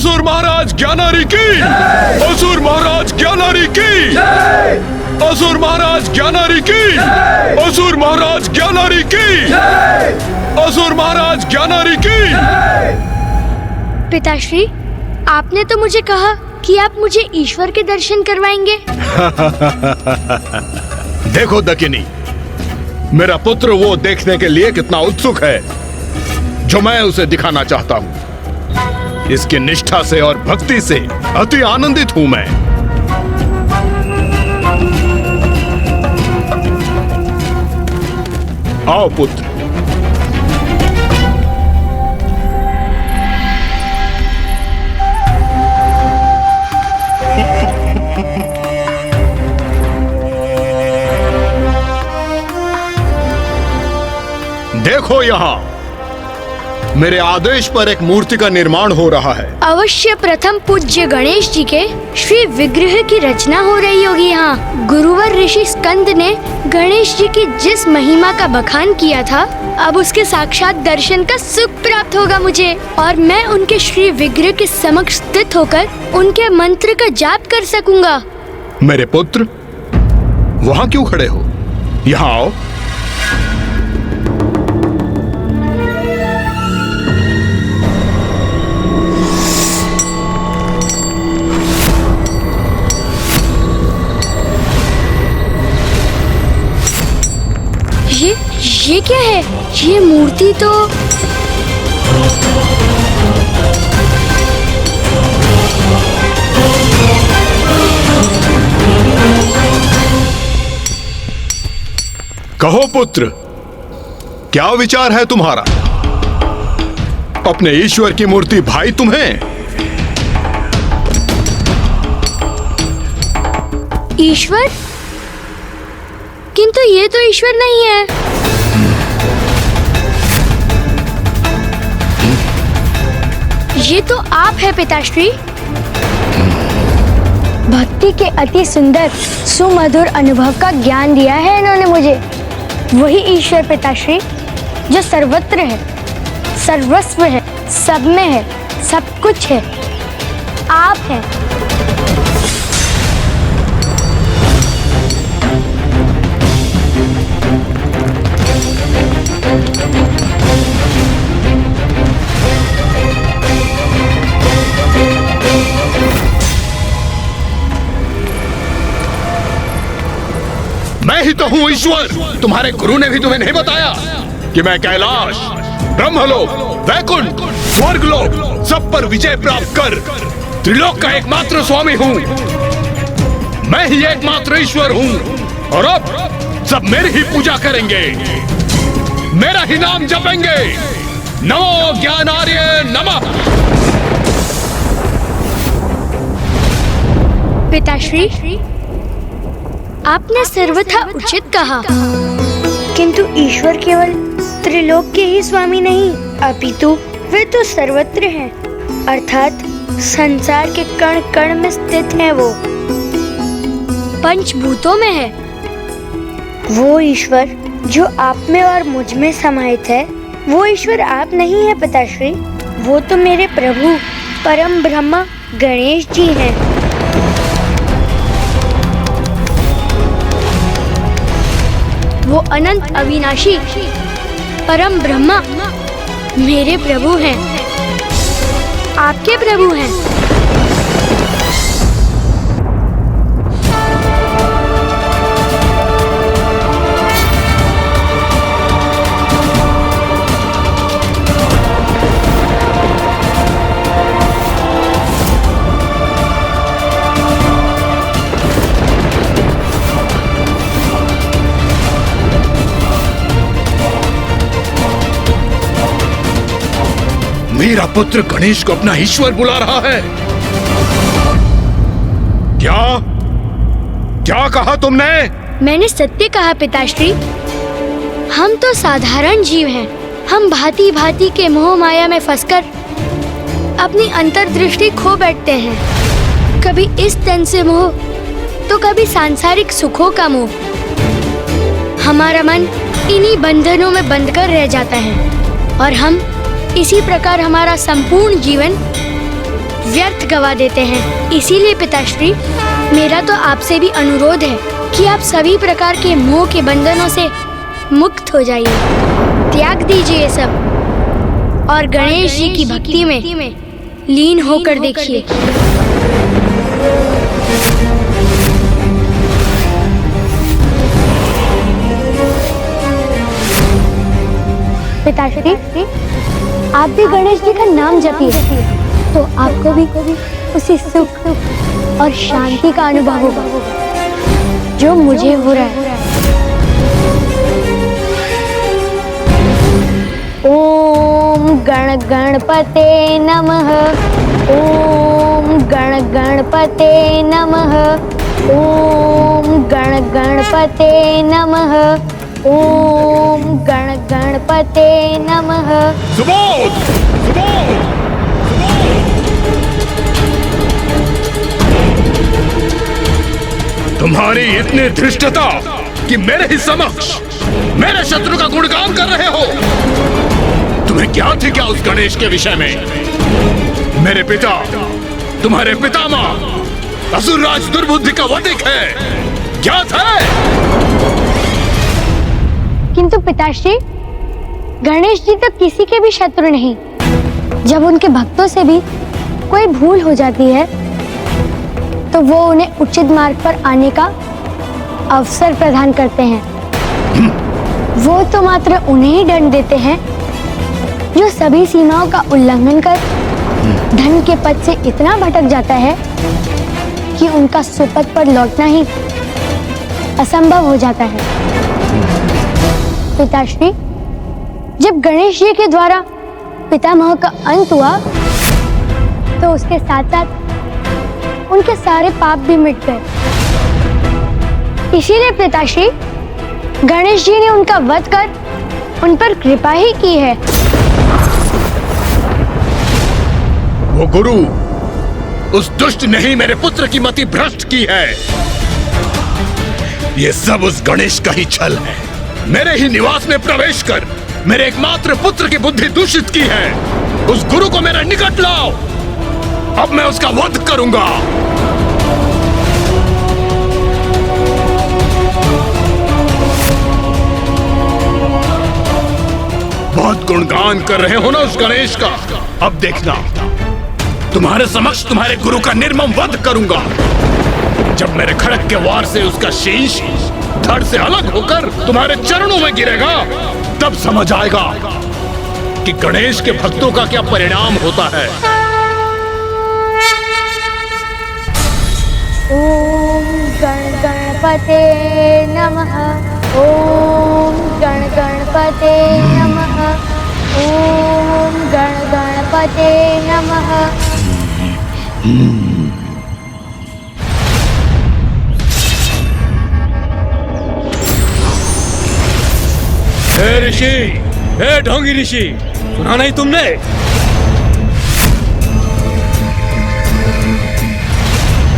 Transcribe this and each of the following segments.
असुर महाराज ज्ञानारी की, असुर महाराज ज्ञानारी की, असुर महाराज ज्ञानारी की, असुर महाराज ज्ञानारी की, असुर महाराज ज्ञानारी की। पिताश्री, आपने तो मुझे कहा कि आप मुझे ईश्वर के दर्शन करवाएंगे। देखो दकिनी, मेरा पुत्र वो देखने के लिए कितना उत्सुक है जो मैं उसे दिखाना चाहता हूँ। इसकी निष्ठा से और भक्ति से अति आनंदित हूं मैं। आओ पुत्र। देखो यहाँ, मेरे आदेश पर एक मूर्ति का निर्माण हो रहा है। अवश्य प्रथम पूज्य गणेश जी के श्री विग्रह की रचना हो रही होगी यहाँ। गुरुवर ऋषि स्कंद ने गणेश जी की जिस महिमा का बखान किया था, अब उसके साक्षात दर्शन का सुख प्राप्त होगा मुझे, और मैं उनके श्री विग्रह के समक्ष स्थित होकर उनके मंत्र का जाप कर सकूंगा। मेरे पुत्र, वहाँ क्यों खड़े हो? यहाँ आओ। ये क्या है? ये मूर्ति तो कहो पुत्र, क्या विचार है तुम्हारा? अपने ईश्वर की मूर्ति भाई तुम्हें? ईश्वर? किंतु ये तो ईश्वर नहीं है। ये तो आप है पिताश्री। भक्ति के अति सुंदर सुमधुर अनुभव का ज्ञान दिया है इन्होंने मुझे। वही ईश्वर पिताश्री जो सर्वत्र है, सर्वस्व है, सब में है, सब कुछ है। आप हैं। मैं ही तो हूँ ईश्वर। तुम्हारे गुरु ने भी तुम्हें नहीं बताया कि मैं कैलाश, ब्रह्मलोक, वैकुंठ, स्वर्गलोक सब पर विजय प्राप्त कर त्रिलोक का एकमात्र स्वामी हूँ। मैं ही एकमात्र ईश्वर हूँ और अब सब मेरी ही पूजा करेंगे, मेरा ही नाम जपेंगे। नमो ज्ञानार्य नमः। पिताश्री, आपने सर्वथा उचित कहा, किंतु ईश्वर केवल त्रिलोक के ही स्वामी नहीं, अपितु वे तो सर्वत्र हैं, अर्थात संसार के कण कण में स्थित है। वो पंचभूतों में है। वो ईश्वर जो आप में और मुझ में समाहित है, वो ईश्वर आप नहीं है पिताश्री। वो तो मेरे प्रभु परम ब्रह्म गणेश जी हैं। वो अनंत अविनाशी परम ब्रह्मा मेरे प्रभु हैं, आपके प्रभु हैं। मेरा पुत्र गणेश को अपना ईश्वर बुला रहा है। क्या क्या कहा तुमने? मैंने सत्य कहा पिताश्री। हम तो साधारण जीव हैं। हम भांति भांति के मोह माया में फंसकर अपनी अंतर्दृष्टि खो बैठते हैं। कभी इस तन से मोह, तो कभी सांसारिक सुखों का मोह। हमारा मन इन्हीं बंधनों में बंधकर रह जाता है और हम इसी प्रकार हमारा संपूर्ण जीवन व्यर्थ गवा देते हैं। इसीलिए पिताश्री, मेरा तो आपसे भी अनुरोध है कि आप सभी प्रकार के मोह के बंधनों से मुक्त हो जाइए, त्याग दीजिए ये सब और गणेश जी की भक्ति में लीन होकर देखिए। पिताश्री, आप भी गणेश जी का नाम जपिए तो आपको भी उसी सुख और शांति का अनुभव होगा जो मुझे हो रहा है। ओम गण गणपते नमः। ओम गण गणपते नमः। ओम गण गणपते नमः। ओम गण गणपते नमः। सुबोध! सुबोध! तुम्हारी इतनी धृष्टता कि मेरे ही समक्ष मेरे शत्रु का गुणगान कर रहे हो। तुम्हें क्या थी क्या उस गणेश के विषय में? मेरे पिता, तुम्हारे पितामह असुरराज दुर्बुद्धि का वधिक है, ज्ञात है। किंतु पिताश्री, गणेश जी तो किसी के भी शत्रु नहीं। जब उनके भक्तों से भी कोई भूल हो जाती है तो वो उन्हें उचित मार्ग पर आने का अवसर प्रदान करते हैं। वो तो मात्र उन्हें ही दंड देते हैं जो सभी सीमाओं का उल्लंघन कर धन के पद से इतना भटक जाता है कि उनका सुपथ पर लौटना ही असंभव हो जाता है। पिताश्री, जब गणेश जी के द्वारा पितामह का अंत हुआ तो उसके साथ साथ उनके सारे पाप भी मिट गए। इसीलिए पिताश्री, गणेश जी ने उनका वध कर उन पर कृपा ही की है। वो गुरु, उस दुष्ट ने ही मेरे पुत्र की मति भ्रष्ट की है। ये सब उस गणेश का ही छल है। मेरे ही निवास में प्रवेश कर मेरे एकमात्र पुत्र की बुद्धि दूषित की है। उस गुरु को मेरे निकट लाओ, अब मैं उसका वध करूंगा। बहुत गुणगान कर रहे हो ना उस गणेश का। अब देखना, तुम्हारे समक्ष तुम्हारे गुरु का निर्मम वध करूंगा। जब मेरे खड़ग के वार से उसका शीश धड़ से अलग होकर तुम्हारे चरणों में गिरेगा, तब समझ आएगा कि गणेश के भक्तों का क्या परिणाम होता है। ओम गण गणपते नमः। ओम गण गणपते नमः। ओम गण गणपते नमः। हे ऋषि, हे ढोंगी ऋषि, सुना नहीं तुमने?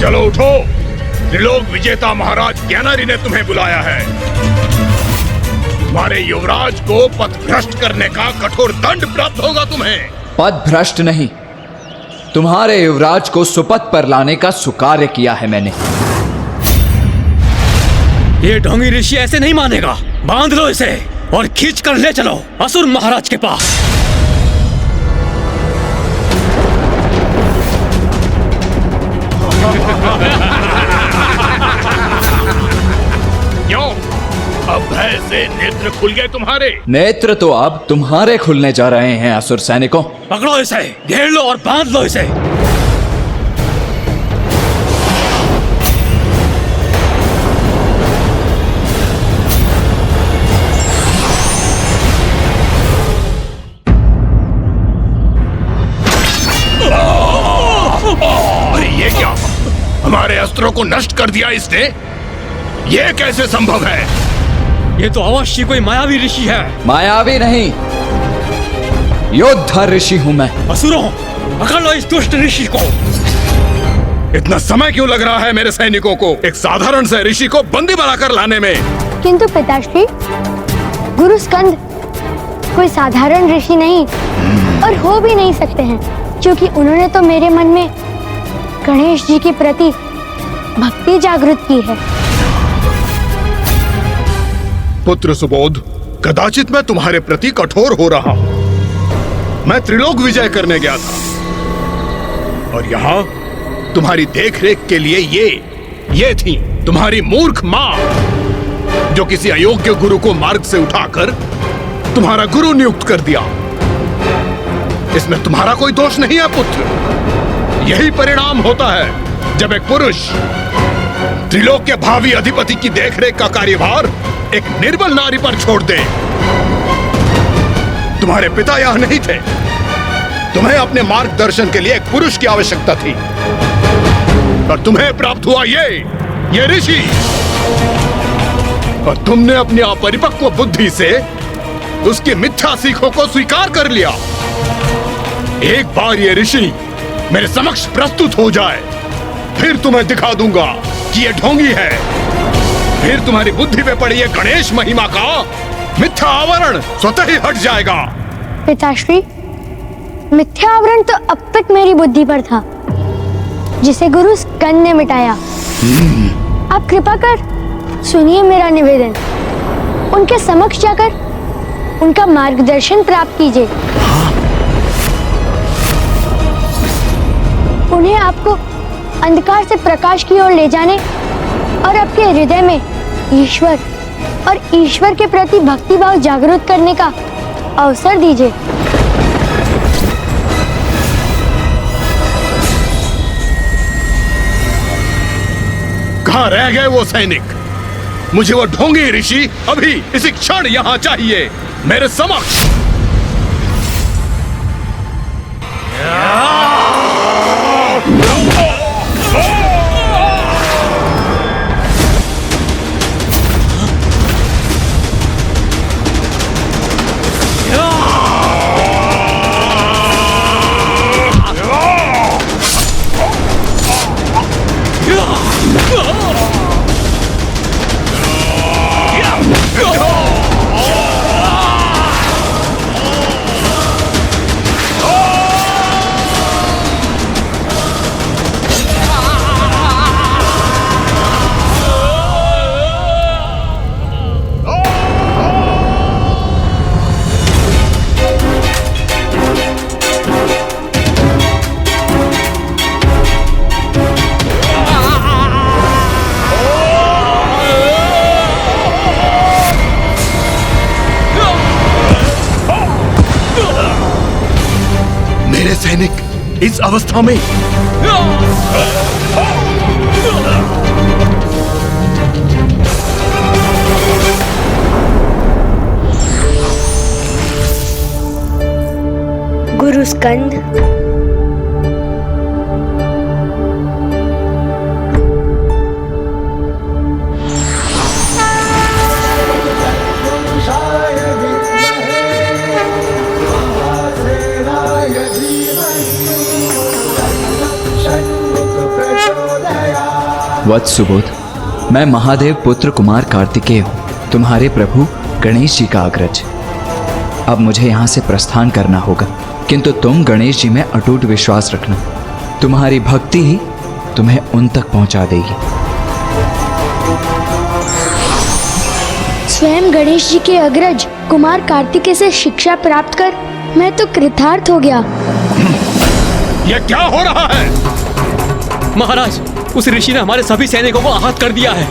चलो उठो, त्रिलोक विजेता महाराज ज्ञानारी ने तुम्हें बुलाया है। तुम्हारे युवराज को पथ भ्रष्ट करने का कठोर दंड प्राप्त होगा तुम्हें। पद भ्रष्ट नहीं, तुम्हारे युवराज को सुपथ पर लाने का सुकार्य किया है मैंने। ये ढोंगी ऋषि ऐसे नहीं मानेगा। बांध लो इसे और खींच कर ले चलो असुर महाराज के पास। क्यों? अब भय से नेत्र खुल गए तुम्हारे? नेत्र तो अब तुम्हारे खुलने जा रहे हैं असुर सैनिकों। पकड़ो इसे, घेर लो और बांध लो इसे। अरे ये क्या? हमारे अस्त्रों को नष्ट कर दिया इसने। ये कैसे संभव है? ये तो अवश्य कोई मायावी ऋषि है। मायावी नहीं, योद्धा ऋषि हूं मैं। असुरों, पकड़ लो इस दुष्ट ऋषि को। इतना समय क्यों लग रहा है मेरे सैनिकों को एक साधारण से ऋषि को बंदी बनाकर लाने में? किंतु पिताश्री, गुरु स्कंद कोई साधारण ऋषि नहीं और हो भी नहीं सकते हैं, क्योंकि उन्होंने तो मेरे मन में गणेश जी के प्रति भक्ति जागृत की है। पुत्र सुबोध, कदाचित मैं तुम्हारे प्रति कठोर हो रहा हूं। मैं त्रिलोक विजय करने गया था और यहाँ तुम्हारी देखरेख के लिए ये थी तुम्हारी मूर्ख माँ, जो किसी अयोग्य गुरु को मार्ग से उठाकर तुम्हारा गुरु नियुक्त कर दिया। इसमें तुम्हारा कोई दोष नहीं है पुत्र। यही परिणाम होता है जब एक पुरुष त्रिलोक के भावी अधिपति की देखरेख का कार्यभार एक निर्बल नारी पर छोड़ दे। तुम्हारे पिता यहां नहीं थे। तुम्हें अपने मार्गदर्शन के लिए एक पुरुष की आवश्यकता थी और तुम्हें प्राप्त हुआ ये ऋषि। और तुमने अपनी अपरिपक्व बुद्धि से उसकी मिथ्या सीखों को स्वीकार कर लिया। एक बार ये ऋषि मेरे समक्ष प्रस्तुत हो जाए, फिर तुम्हें दिखा दूंगा कि ये ढोंगी है। फिर तुम्हारी बुद्धि पे पड़ी ये गणेश महिमा का मिथ्या आवरण स्वतः ही हट जाएगा। पिताश्री, मिथ्या आवरण तो अब तक मेरी बुद्धि पर था, जिसे गुरु स्कंद ने मिटाया। आप कृपा कर सुनिए मेरा निवेदन। उनके समक्ष जाकर उनका मार्गदर्शन प्राप्त कीजिए। उन्हें आपको अंधकार से प्रकाश की ओर ले जाने और आपके हृदय में ईश्वर और ईश्वर के प्रति भक्ति भाव जागृत करने का अवसर दीजिए। कहाँ रह गए वो सैनिक? मुझे वो ढोंगी ऋषि अभी इसी क्षण यहाँ चाहिए, मेरे समक्ष। सैनिक इस अवस्था में गुरु स्कंद, वत्स सुबोध, मैं महादेव पुत्र कुमार कार्तिकेय हूँ, तुम्हारे प्रभु गणेश जी का अग्रज। अब मुझे यहाँ से प्रस्थान करना होगा, किंतु तुम गणेश जी में अटूट विश्वास रखना। तुम्हारी भक्ति ही तुम्हें उन तक पहुँचा देगी। स्वयं गणेश जी के अग्रज कुमार कार्तिकेय से शिक्षा प्राप्त कर मैं तो कृतार्थ हो गया। यह क्या हो रहा है? महाराज, उस ऋषि ने हमारे सभी सैनिकों को आहत कर दिया है।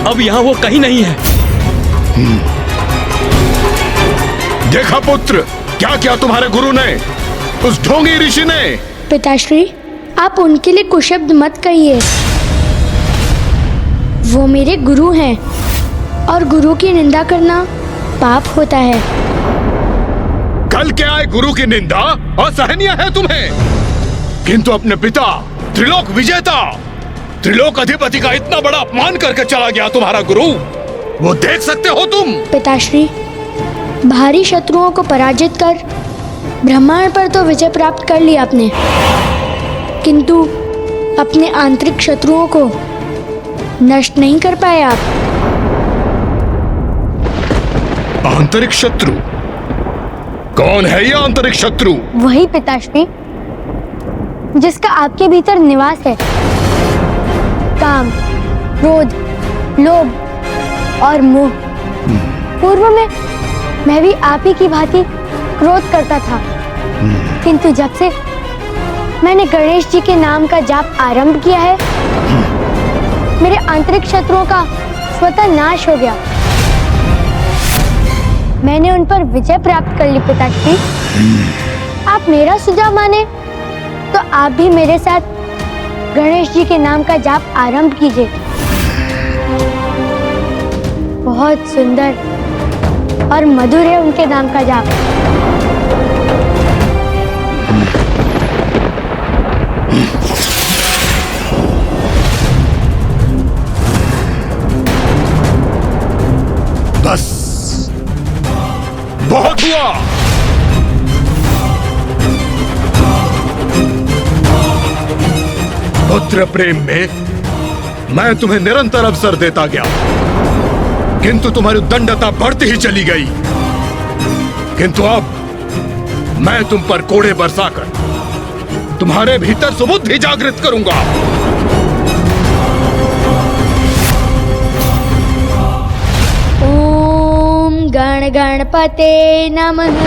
अब यहाँ वो कहीं नहीं है। देखा पुत्र, क्या क्या तुम्हारे गुरु ने, उस ढोंगी ऋषि ने। पिताश्री, आप उनके लिए कुशब्द मत कहिए। वो मेरे गुरु हैं और गुरु की निंदा करना पाप होता है। कल के आए गुरु की निंदा असहनीय है तुम्हें, किंतु अपने पिता त्रिलोक विजेता, त्रिलोक अधिपति का इतना बड़ा अपमान करके चला गया तुम्हारा गुरु, वो देख सकते हो तुम? पिताश्री, भारी शत्रुओं को पराजित कर ब्रह्मांड पर तो विजय प्राप्त कर ली आपने, किंतु अपने आंतरिक शत्रुओं को नष्ट नहीं कर पाए आप। आंतरिक शत्रु? कौन है ये आंतरिक शत्रु? वही पिताश्री, जिसका आपके भीतर निवास है। काम, क्रोध, लोभ और मोह। पूर्व में मैं भी आप ही की भांति क्रोध करता था, किंतु जब से मैंने गणेश जी के नाम का जाप आरंभ किया है, मेरे आंतरिक शत्रुओं का स्वतः नाश हो गया। मैंने उन पर विजय प्राप्त कर ली पिताश्री। आप मेरा सुझाव माने तो आप भी मेरे साथ गणेश जी के नाम का जाप आरंभ कीजिए। बहुत सुंदर और मधुर है उनके नाम का जाप। बस बहुत हुआ। पुत्र प्रेम में मैं तुम्हें निरंतर अवसर देता गया, किंतु तुम्हारी उद्दंडता बढ़ती ही चली गई। किंतु अब मैं तुम पर कोड़े बरसाकर तुम्हारे भीतर सुबुद्धि जागृत करूंगा। ओम गण गणपते नमः।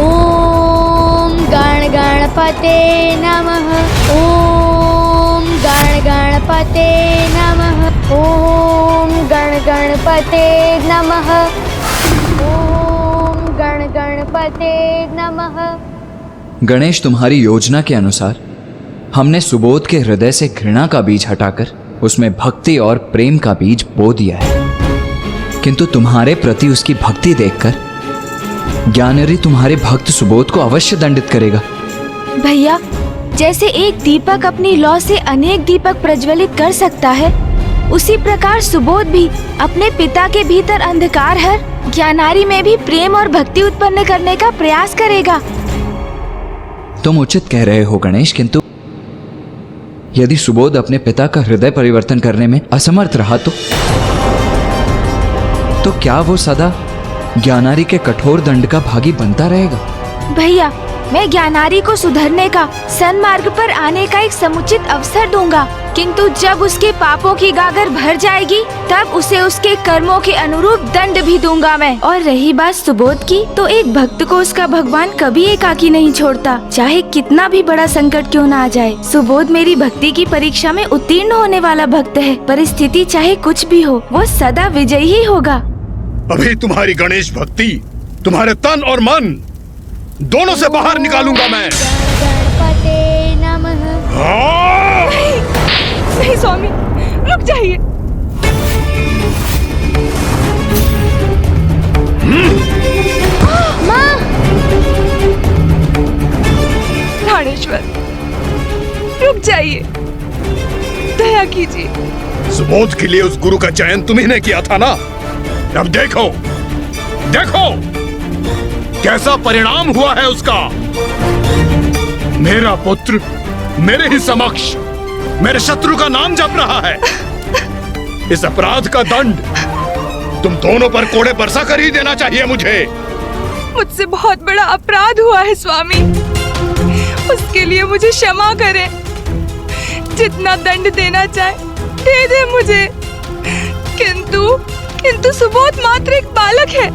ओम गण गणपते नमः। ओम गण गणपते नमः। ओम गण गणपते नमः। ओम गण गणपते नमः। गणेश, तुम्हारी योजना के अनुसार हमने सुबोध के हृदय से घृणा का बीज हटाकर उसमें भक्ति और प्रेम का बीज बो दिया है, किंतु तुम्हारे प्रति उसकी भक्ति देखकर ज्ञानरी तुम्हारे भक्त सुबोध को अवश्य दंडित करेगा। भैया, जैसे एक दीपक अपनी लौ से अनेक दीपक प्रज्वलित कर सकता है, उसी प्रकार सुबोध भी अपने पिता के भीतर अंधकार हर ज्ञानारी में भी प्रेम और भक्ति उत्पन्न करने का प्रयास करेगा। तुम उचित कह रहे हो गणेश, किंतु यदि सुबोध अपने पिता का हृदय परिवर्तन करने में असमर्थ रहा तो क्या वो सदा ज्ञानारी के कठोर दंड का भागी बनता रहेगा? भैया, मैं ज्ञानारी को सुधरने का, सन्मार्ग पर आने का एक समुचित अवसर दूंगा, किंतु जब उसके पापों की गागर भर जाएगी तब उसे उसके कर्मों के अनुरूप दंड भी दूंगा मैं। और रही बात सुबोध की, तो एक भक्त को उसका भगवान कभी एकाकी नहीं छोड़ता, चाहे कितना भी बड़ा संकट क्यों ना आ जाए। सुबोध मेरी भक्ति की परीक्षा में उत्तीर्ण होने वाला भक्त है। परिस्थिति चाहे कुछ भी हो, वो सदा विजयी ही होगा। अभी तुम्हारी गणेश भक्ति तुम्हारे तन और मन दोनों से बाहर निकालूंगा मैं। गणपते नमः। हाँ! नहीं स्वामी, रुक जाइए। माँ! प्राणेश्वर, रुक जाइए, दया कीजिए। सुबोध के लिए उस गुरु का चयन तुम्ही ने किया था ना। अब देखो देखो कैसा परिणाम हुआ है उसका। मेरा पुत्र मेरे ही समक्ष मेरे शत्रु का नाम जप रहा है। इस अपराध का दंड तुम दोनों पर कोड़े बरसा कर ही देना चाहिए मुझे। मुझसे बहुत बड़ा अपराध हुआ है स्वामी, उसके लिए मुझे क्षमा करें। जितना दंड देना चाहे दे दे मुझे, किंतु सुबोध मात्र एक बालक है।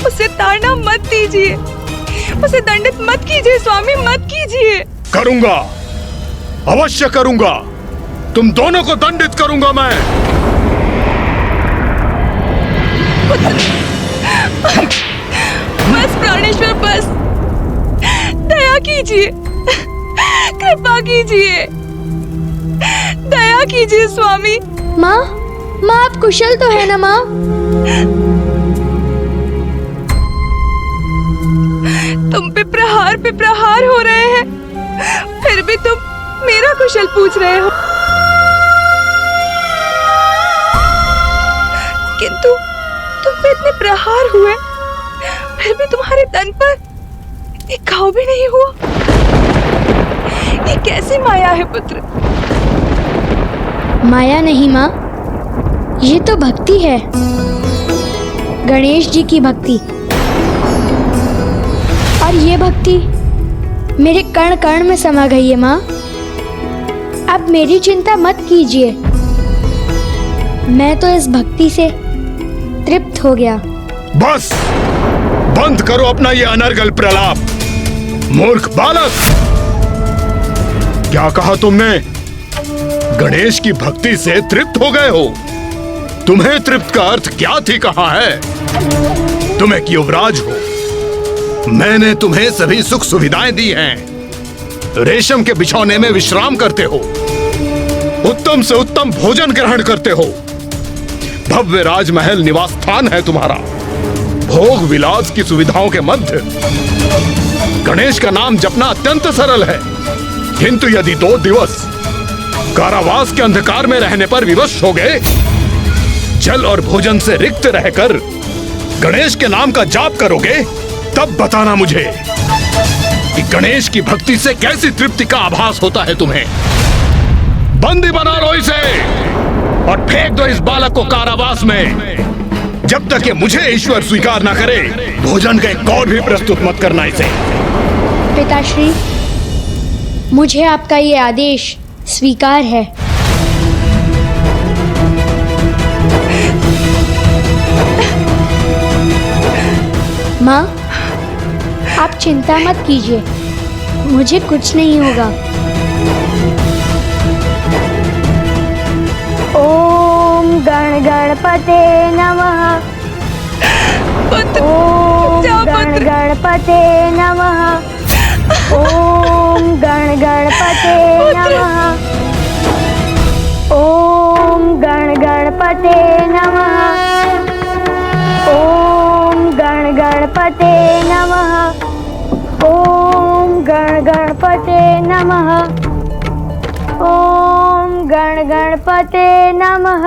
उसे ताड़ना मत दीजिए, उसे दंडित मत कीजिए स्वामी, मत कीजिए। करूंगा, अवश्य करूंगा। तुम दोनों को दंडित करूंगा मैं। बस प्राणेश्वर, बस दया कीजिए, कृपा कीजिए, दया कीजिए स्वामी। माँ, आप कुशल तो है ना माँ? तुम पे प्रहार हो रहे हैं, फिर भी तुम मेरा कुशल पूछ रहे हो। किंतु तुम पे इतने प्रहार हुए, फिर भी तुम्हारे तन पर एक घाव भी नहीं हुआ। ये कैसी माया है पुत्र? माया नहीं माँ, ये तो भक्ति है, गणेश जी की भक्ति। और ये भक्ति मेरे कण कण में समा गई है माँ। अब मेरी चिंता मत कीजिए, मैं तो इस भक्ति से तृप्त हो गया। बस बंद करो अपना ये अनर्गल प्रलाप, मूर्ख बालक। क्या कहा तुमने? गणेश की भक्ति से तृप्त हो गए हो? तुम्हें तृप्त का अर्थ क्या थी कहा है? तुम एक युवराज हो, मैंने तुम्हें सभी सुख सुविधाएं दी हैं। रेशम के बिछौने में विश्राम करते हो, उत्तम से उत्तम भोजन ग्रहण करते हो, भव्य राजमहल निवास स्थान है तुम्हारा, भोग विलास की सुविधाओं के मध्य गणेश का नाम जपना अत्यंत सरल है। किंतु यदि 2 दिवस कारावास के अंधकार में रहने पर विवश हो गए, जल और भोजन से रिक्त रहकर गणेश के नाम का जाप करोगे, तब बताना मुझे कि गणेश की भक्ति से कैसी तृप्ति का आभास होता है तुम्हें। बंदी बना लो इसे और फेंक दो इस बालक को कारावास में। जब तक ये मुझे ईश्वर स्वीकार ना करे, भोजन का एक कौर भी प्रस्तुत मत करना इसे। पिताश्री, मुझे आपका ये आदेश स्वीकार है। माँ, आप चिंता मत कीजिए, मुझे कुछ नहीं होगा। ओम गण गणपते नमः। ओम गण गणपते नमः। ओम गण गणपते नमः। ओम गण गणपते नमः। ओम गण गणपते नमः। ओम गण गणपते नमः। ओम गण गणपते नमः।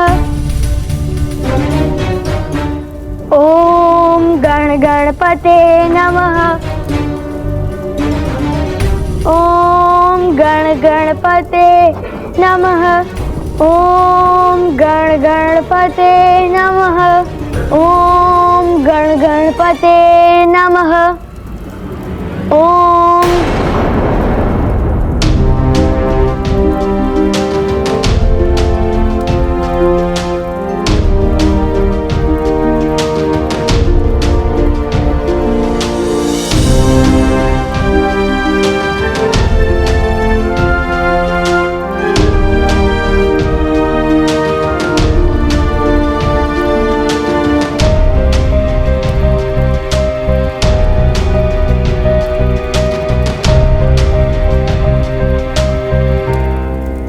ओम गण गणपते नमः। ओम गण गणपते नमः। ओम गण गणपते नमः। ओम गण गणपते नमः। ओम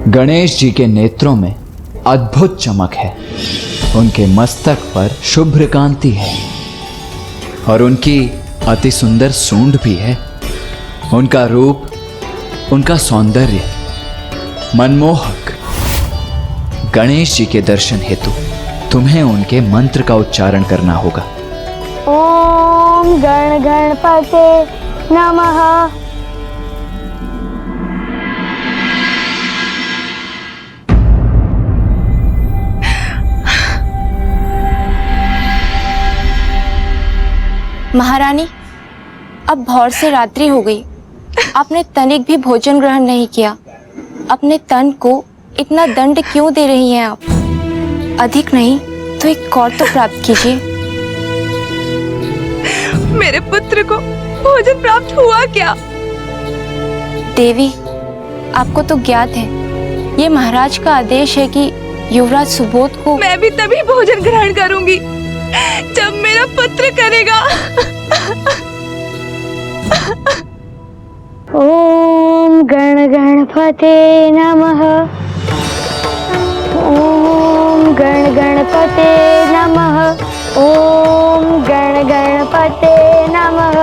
गणेश जी के नेत्रों में अद्भुत चमक है, उनके मस्तक पर शुभ्र कांति है और उनकी अति सुंदर सूंड भी है। उनका रूप, उनका सौंदर्य मनमोहक। गणेश जी के दर्शन हेतु तुम्हें उनके मंत्र का उच्चारण करना होगा। ओम गण गणपते नमः। महारानी, अब भोर से रात्रि हो गई, आपने तनिक भी भोजन ग्रहण नहीं किया। अपने तन को इतना दंड क्यों दे रही हैं आप? अधिक नहीं तो एक कौर तो प्राप्त कीजिए। मेरे पुत्र को भोजन प्राप्त हुआ क्या? देवी, आपको तो ज्ञात है, ये महाराज का आदेश है कि युवराज सुबोध को। मैं भी तभी भोजन ग्रहण करूंगी जब मेरा पुत्र करेगा। ओम गण गणपते नमः। ओम गण गणपते नमः। ओम गण गणपते नमः।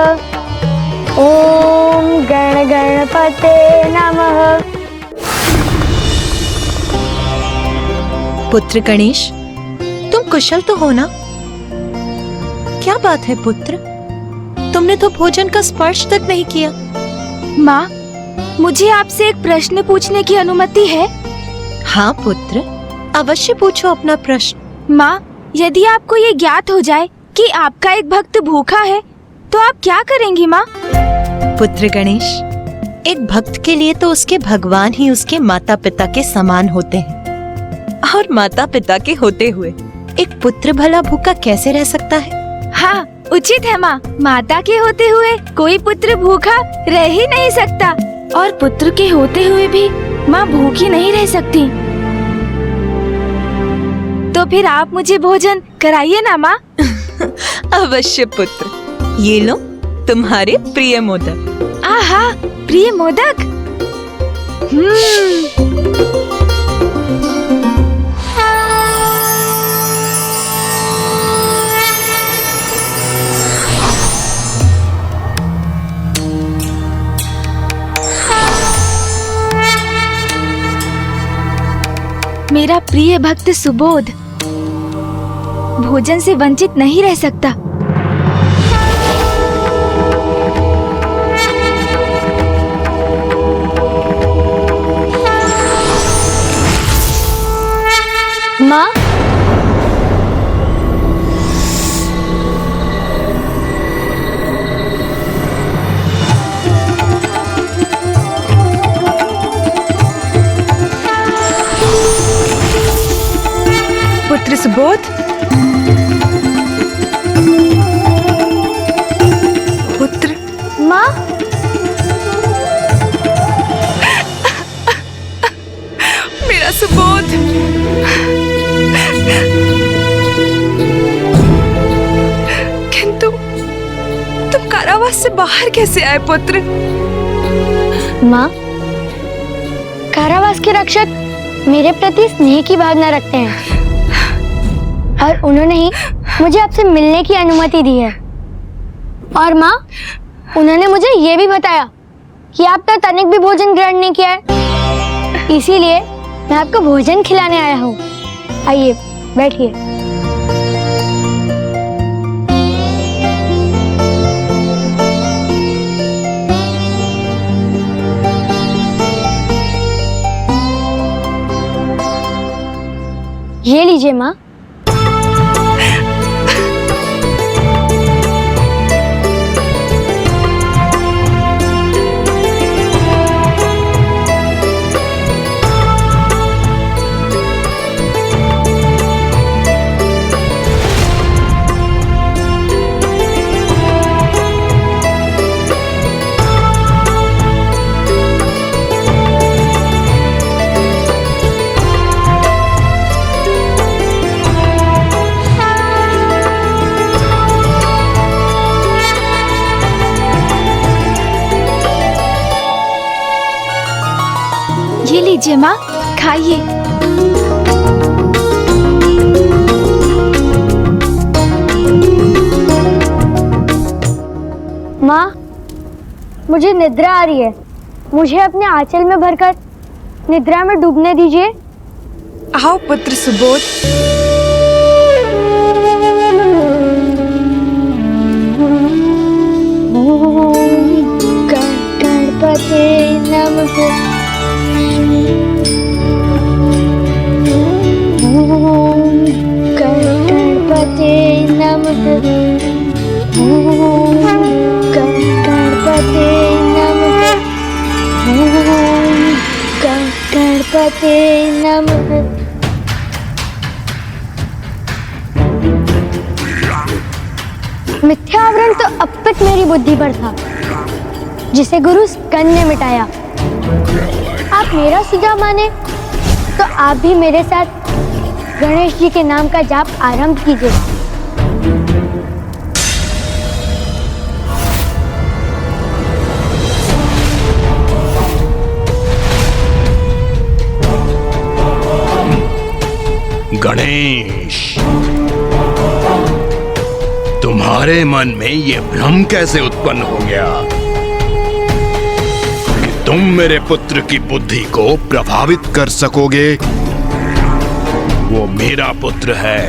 ओम गण गणपते नमः। पुत्र गणेश, तुम कुशल तो हो ना? क्या बात है पुत्र, तुमने तो भोजन का स्पर्श तक नहीं किया। माँ, मुझे आपसे एक प्रश्न पूछने की अनुमति है? हाँ पुत्र, अवश्य पूछो अपना प्रश्न। माँ, यदि आपको ये ज्ञात हो जाए कि आपका एक भक्त भूखा है, तो आप क्या करेंगी माँ? पुत्र गणेश, एक भक्त के लिए तो उसके भगवान ही उसके माता पिता के समान होते हैं, और माता पिता के होते हुए एक पुत्र भला भूखा कैसे रह सकता है? हाँ, उचित है माँ। माता के होते हुए कोई पुत्र भूखा रह ही नहीं सकता, और पुत्र के होते हुए भी माँ भूखी नहीं रह सकती। तो फिर आप मुझे भोजन कराइए ना माँ। अवश्य पुत्र, ये लो तुम्हारे प्रिय मोदक। आहा, प्रिय मोदक। मेरा प्रिय भक्त सुबोध भोजन से वंचित नहीं रह सकता। माँ, पुत्र सुबोध, पुत्र। माँ, मेरा सुबोध। किंतु तुम कारावास से बाहर कैसे आए पुत्र? माँ, कारावास के रक्षक मेरे प्रति स्नेह की भावना रखते हैं और उन्होंने ही मुझे आपसे मिलने की अनुमति दी है। और माँ, उन्होंने मुझे ये भी बताया कि आप तो तनिक भी भोजन ग्रहण नहीं किया है, इसीलिए मैं आपको भोजन खिलाने आया हूँ। आइए बैठिए। ये लीजिए माँ। ये लीजिए माँ, खाइए। माँ, मुझे निद्रा आ रही है, मुझे अपने आंचल में भरकर निद्रा में डूबने दीजिए। आओ पुत्र सुबोध। गणपते नमः। गणपते नमः। गणपते नमः। गणपते नमः। मिथ्या आवरण तो अब तक मेरी बुद्धि पर था, जिसे गुरु स्कंद ने मिटाया। आप मेरा सुझाव माने तो आप भी मेरे साथ गणेश जी के नाम का जाप आरंभ कीजिए। गणेश, तुम्हारे मन में ये भ्रम कैसे उत्पन्न हो गया कि तुम मेरे पुत्र की बुद्धि को प्रभावित कर सकोगे? वो मेरा पुत्र है,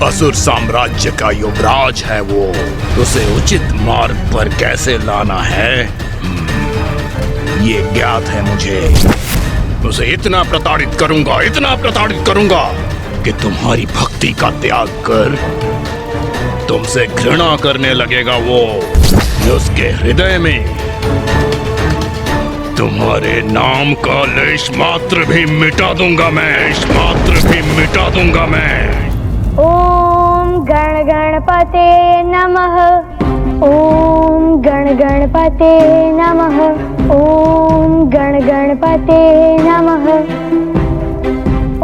असुर साम्राज्य का युवराज है वो। उसे उचित मार्ग पर कैसे लाना है ये ज्ञात है मुझे। उसे इतना प्रताड़ित करूंगा कि तुम्हारी भक्ति का त्याग कर तुमसे घृणा करने लगेगा वो। उसके हृदय में तुम्हारे नाम का लेश मात्र भी मिटा दूंगा मैं, लेश मात्र भी मिटा दूंगा मैं। ओम गण गणपते नमः। ओम गण गणपते नमः। ओम गण गणपते नमः।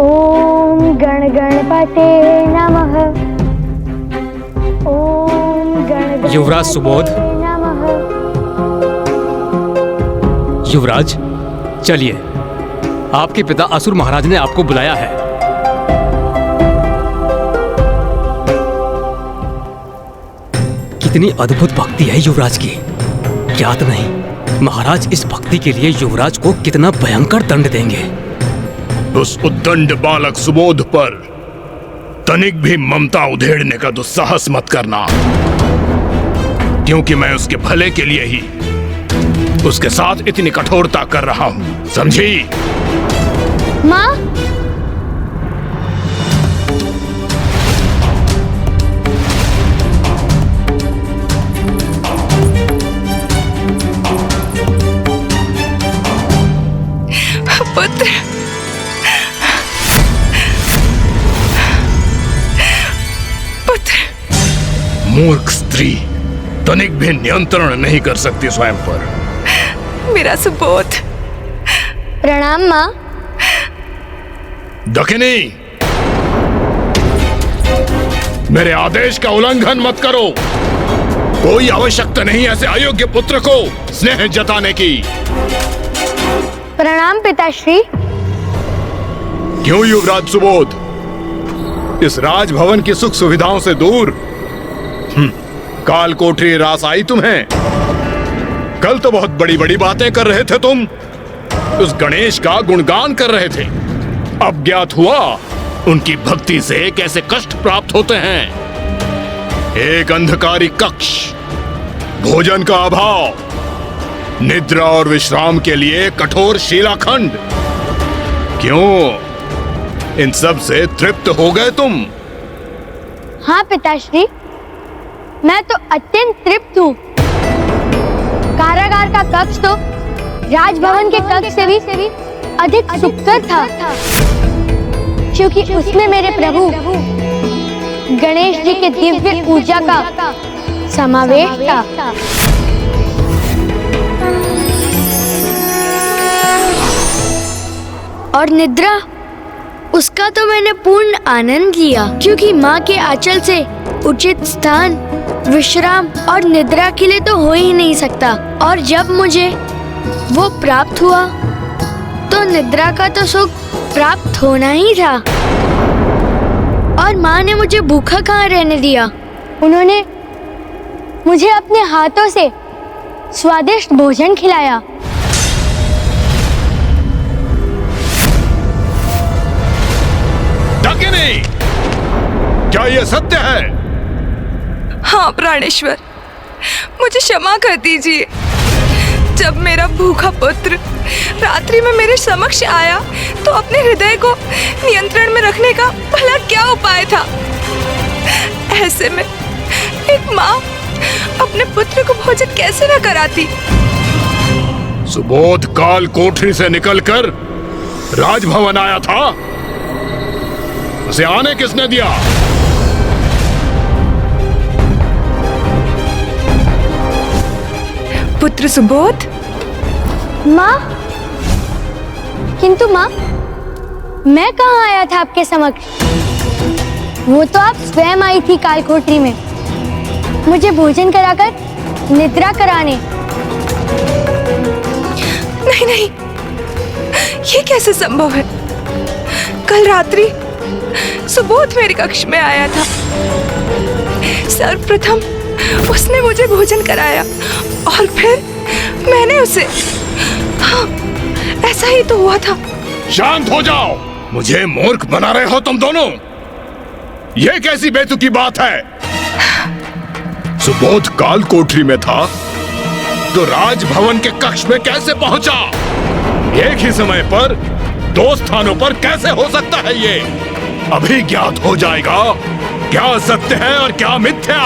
ओम गण गणपते नमः। ओम गण युवराज सुबोध। नमः। युवराज, चलिए, आपके पिता असुर महाराज ने आपको बुलाया है। कितनी अद्भुत भक्ति है युवराज की, ज्ञात नहीं महाराज इस भक्ति के लिए युवराज को कितना भयंकर दंड देंगे। उस उद्दंड बालक सुबोध पर तनिक भी ममता उधेड़ने का दुस्साहस मत करना, क्योंकि मैं उसके भले के लिए ही उसके साथ इतनी कठोरता कर रहा हूं, समझी? माँ, पुत्र, पुत्र। मूर्ख स्त्री तनिक भी नियंत्रण नहीं कर सकती स्वयं पर। मेरा सुबोध। प्रणाम माँ। दखिनी, मेरे आदेश का उल्लंघन मत करो। कोई आवश्यकता नहीं ऐसे अयोग्य पुत्र को स्नेह जताने की। प्रणाम पिताश्री। क्यों युवराज सुबोध, इस राजभवन की सुख सुविधाओं से दूर काल कोठरी रास आई तुम्हें? कल तो बहुत बड़ी बड़ी बातें कर रहे थे तुम, उस गणेश का गुणगान कर रहे थे। अब ज्ञात हुआ उनकी भक्ति से कैसे कष्ट प्राप्त होते हैं। एक अंधकारी कक्ष, भोजन का अभाव, निद्रा और विश्राम के लिए कठोर शिलाखंड। क्यों, इन सब से तृप्त हो गए तुम? हाँ पिताश्री, मैं तो अत्यंत तृप्त हूँ। कारागार का कक्ष तो राजभवन के कक्ष से भी अधिक सुखकर था, क्योंकि उसमें मेरे प्रभु गणेश जी के दिव्य ऊर्जा का समावेश था। और निद्रा, उसका तो मैंने पूर्ण आनंद लिया, क्योंकि माँ के आंचल से उचित स्थान, विश्राम और निद्रा के लिए तो हो ही नहीं सकता। और जब मुझे वो प्राप्त हुआ तो निद्रा का तो सुख प्राप्त होना ही था। और माँ ने मुझे भूखा कहाँ रहने दिया। उन्होंने मुझे अपने हाथों से स्वादिष्ट भोजन खिलाया। डाकिनी, क्या यह सत्य है? हाँ प्राणेश्वर, मुझे क्षमा कर दीजिए। जब मेरा भूखा पुत्र रात्रि में मेरे समक्ष आया तो अपने हृदय को नियंत्रण में रखने का भला क्या उपाय था। ऐसे में एक माँ अपने पुत्र को भोजन कैसे न कराती। सुबोध काल कोठरी से निकलकर राजभवन आया था, उसे आने किसने दिया? पुत्र सुबोध। माँ, किंतु माँ, मैं कहाँ आया था आपके समक्ष? वो तो आप स्वयं आई थी कालकोठरी में, मुझे भोजन कराकर निद्रा कराने। नहीं नहीं, ये कैसे संभव है? कल रात्रि सुबोध मेरे कक्ष में आया था। सर्वप्रथम उसने मुझे भोजन कराया और फिर मैंने उसे। हाँ, ऐसा ही तो हुआ था। शांत हो जाओ, मुझे मूर्ख बना रहे हो तुम दोनों। यह कैसी बेतुकी बात है? सुबोध काल कोठरी में था तो राजभवन के कक्ष में कैसे पहुंचा? एक ही समय पर दो स्थानों पर कैसे हो सकता है ये? अभी ज्ञात हो जाएगा क्या सत्य है और क्या मिथ्या।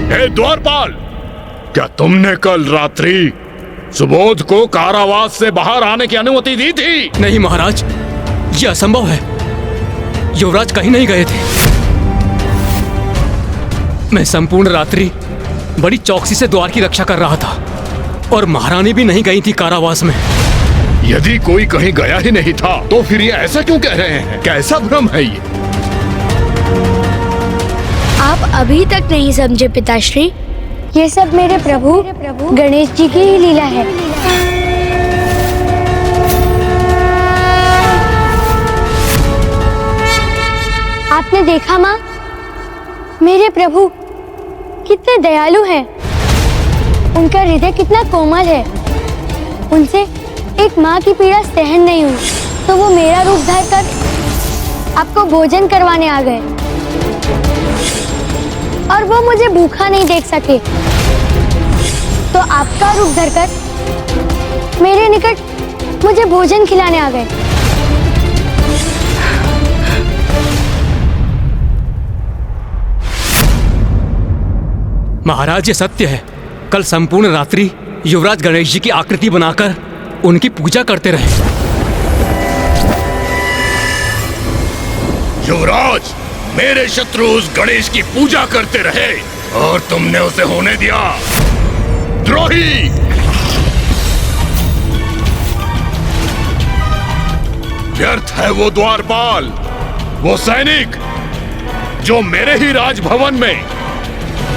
हे द्वारपाल, क्या तुमने कल रात्रि सुबोध को कारावास से बाहर आने की अनुमति दी थी? नहीं महाराज, यह असंभव है। युवराज कहीं नहीं गए थे। मैं संपूर्ण रात्रि बड़ी चौकसी से द्वार की रक्षा कर रहा था और महारानी भी नहीं गई थी कारावास में। यदि कोई कहीं गया ही नहीं था तो फिर ये ऐसा क्यों कह रहे हैं? कैसा भ्रम है ये? आप अभी तक नहीं समझे पिताश्री, ये सब मेरे प्रभु गणेश जी की ही लीला है। आपने देखा माँ, मेरे प्रभु कितने दयालु हैं। उनका हृदय कितना कोमल है। उनसे एक माँ की पीड़ा सहन नहीं हुई तो वो मेरा रूप धरकर आपको भोजन करवाने आ गए और वो मुझे भूखा नहीं देख सके तो आपका रूप धरकर मेरे निकट मुझे भोजन खिलाने आ गए। महाराज, ये सत्य है। कल संपूर्ण रात्रि युवराज गणेश जी की आकृति बनाकर उनकी पूजा करते रहे। युवराज, मेरे शत्रु उस गणेश की पूजा करते रहे और तुमने उसे होने दिया। द्रोही! व्यर्थ है वो द्वारपाल, वो सैनिक जो मेरे ही राजभवन में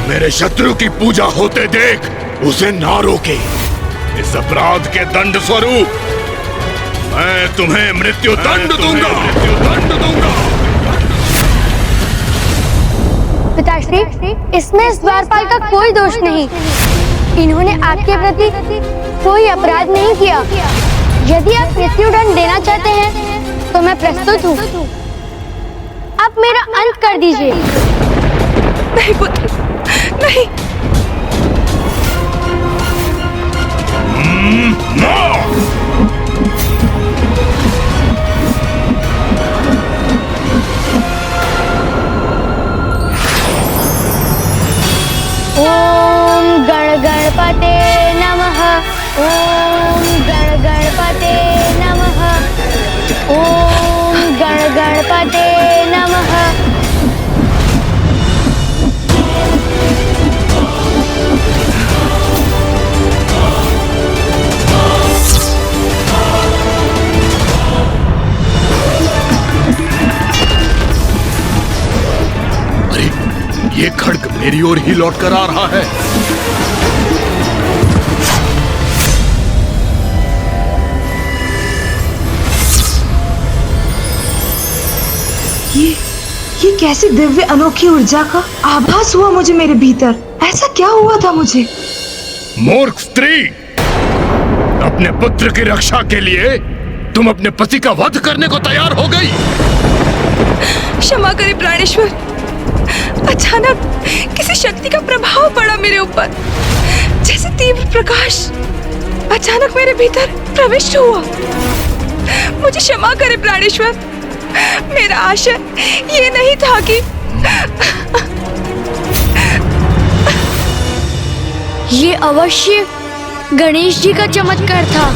मेरे शत्रु की पूजा होते देख उसे ना रोके। इस अपराध के दंड स्वरूप मैं तुम्हें मृत्यु दंड दूंगा। पिताश्री, इसमें इस द्वारपाल का कोई दोष नहीं। इन्होंने आपके प्रति कोई अपराध नहीं किया। यदि आप मृत्युदंड देना चाहते हैं तो मैं प्रस्तुत हूँ। आप मेरा अंत कर दीजिए। नहीं पुत्र, नहीं। ओम गण गणपते नमः। ओम गण गणपते नमः। ओम गण गणपते नमः। ये खड्ग मेरी ओर ही लौट कर आ रहा है। ये कैसी दिव्य अनोखी ऊर्जा का आभास हुआ मुझे मेरे भीतर। ऐसा क्या हुआ था मुझे? मूर्ख स्त्री, अपने पुत्र की रक्षा के लिए तुम अपने पति का वध करने को तैयार हो गई। क्षमा करे प्राणेश्वर, अचानक किसी शक्ति का प्रभाव पड़ा मेरे ऊपर, जैसे तीव्र प्रकाश अचानक मेरे भीतर प्रविष्ट हुआ। मुझे क्षमा करे प्राणेश्वर, मेरा आशय ये नहीं था कि ये अवश्य गणेश जी का चमत्कार था।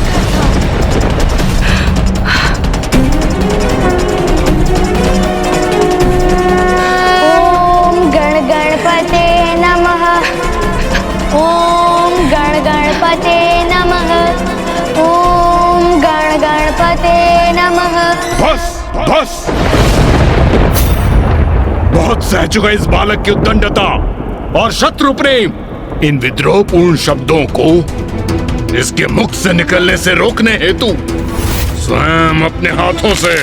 ओम गण गणपते नमः। ओम गण गणपते नमः। ओम गण गणपते नमः। बस बस, बहुत सह चुका इस बालक की उद्दंडता और शत्रु प्रेम। इन विद्रोहपूर्ण शब्दों को इसके मुख से निकलने से रोकने हेतु स्वयं अपने हाथों से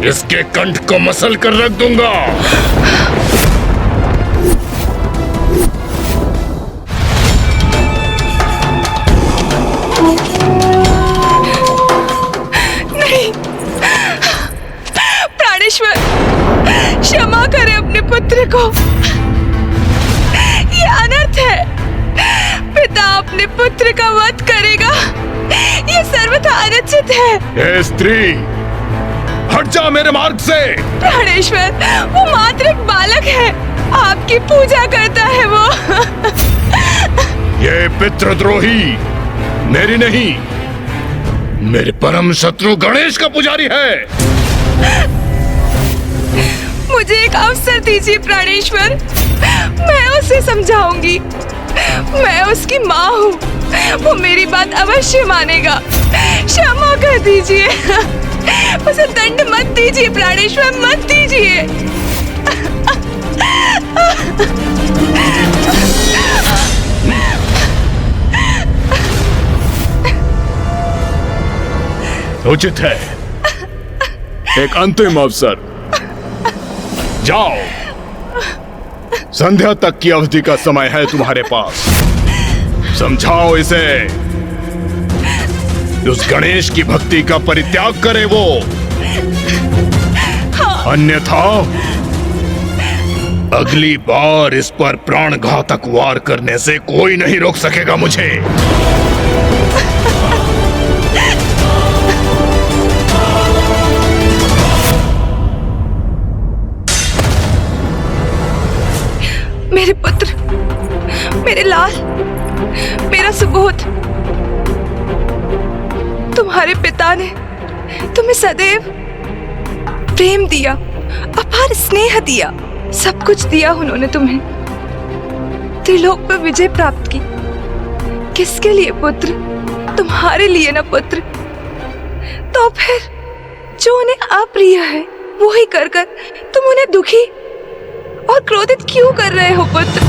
इसके कंठ को मसल कर रख दूंगा। नहीं, प्राणेश्वर क्षमा करे अपने पुत्र को। ये अनर्थ है। पिता अपने पुत्र का वध करेगा, ये सर्वथा अनुचित है। ए स्त्री, हट जा मेरे मार्ग से। प्राणेश्वर, वो मात्र एक बालक है, आपकी पूजा करता है वो। ये पितृद्रोही मेरी नहीं, मेरे परम शत्रु गणेश का पुजारी है। मुझे एक अवसर दीजिए प्राणेश्वर, मैं उसे समझाऊंगी। मैं उसकी माँ हूँ, वो मेरी बात अवश्य मानेगा। क्षमा कर दीजिए, उसे दंड मत दीजिए प्राणेश्वर, मत दीजिए। उचित है, एक अंतिम अवसर। जाओ, संध्या तक की अवधि का समय है तुम्हारे पास। समझाओ इसे, उस गणेश की भक्ति का परित्याग करे वो, अन्यथा अगली बार इस पर प्राणघातक वार करने से कोई नहीं रोक सकेगा मुझे। मेरे पुत्र, मेरे लाल, मेरा सुबोध, तुम्हारे पिता ने तुम्हें सदैव प्रेम दिया, अपार स्नेह दिया, सब कुछ दिया उन्होंने तुम्हें। त्रिलोक पर विजय प्राप्त की, किसके लिए पुत्र? तुम्हारे लिए ना पुत्र। तो फिर जो उन्हें अप्रिय है वो ही कर कर तुम उन्हें दुखी और क्रोधित क्यों कर रहे हो पुत्र?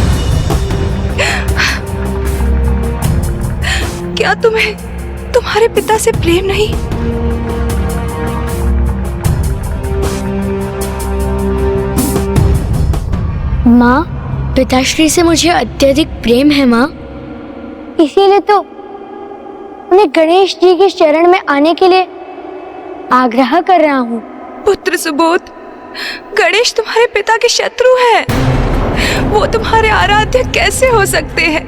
क्या तुम्हें तुम्हारे पिता से प्रेम नहीं? माँ, पिताश्री से मुझे अत्यधिक प्रेम है माँ, इसीलिए तो उन्हें गणेश जी के शरण में आने के लिए आग्रह कर रहा हूँ। पुत्र सुबोध, गणेश तुम्हारे पिता के शत्रु हैं। वो तुम्हारे आराध्य कैसे हो सकते हैं?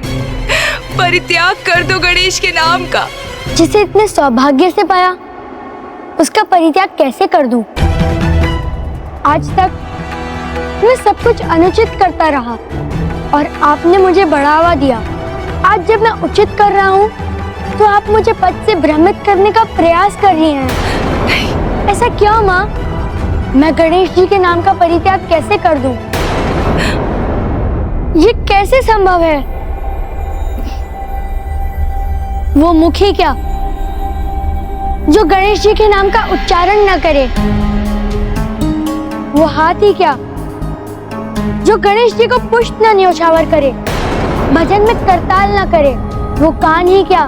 परित्याग कर दो गणेश के नाम का। जिसे इतने सौभाग्य से पाया, उसका परित्याग कैसे कर दूं? आज तक मैं सब कुछ अनुचित करता रहा और आपने मुझे बढ़ावा दिया। आज जब मैं उचित कर रहा हूँ तो आप मुझे पद से भ्रमित करने का प्रयास कर रही हैं। ऐसा क्यों माँ? मैं गणेश जी के नाम का परित्याग कैसे कर दूं? ये कैसे संभव है? वो मुखी क्या जो गणेश जी के नाम का उच्चारण न करे? वो हाथी क्या जो गणेश जी को पुष्ट न न्योछावर करे, भजन में करताल न करे? वो कान ही क्या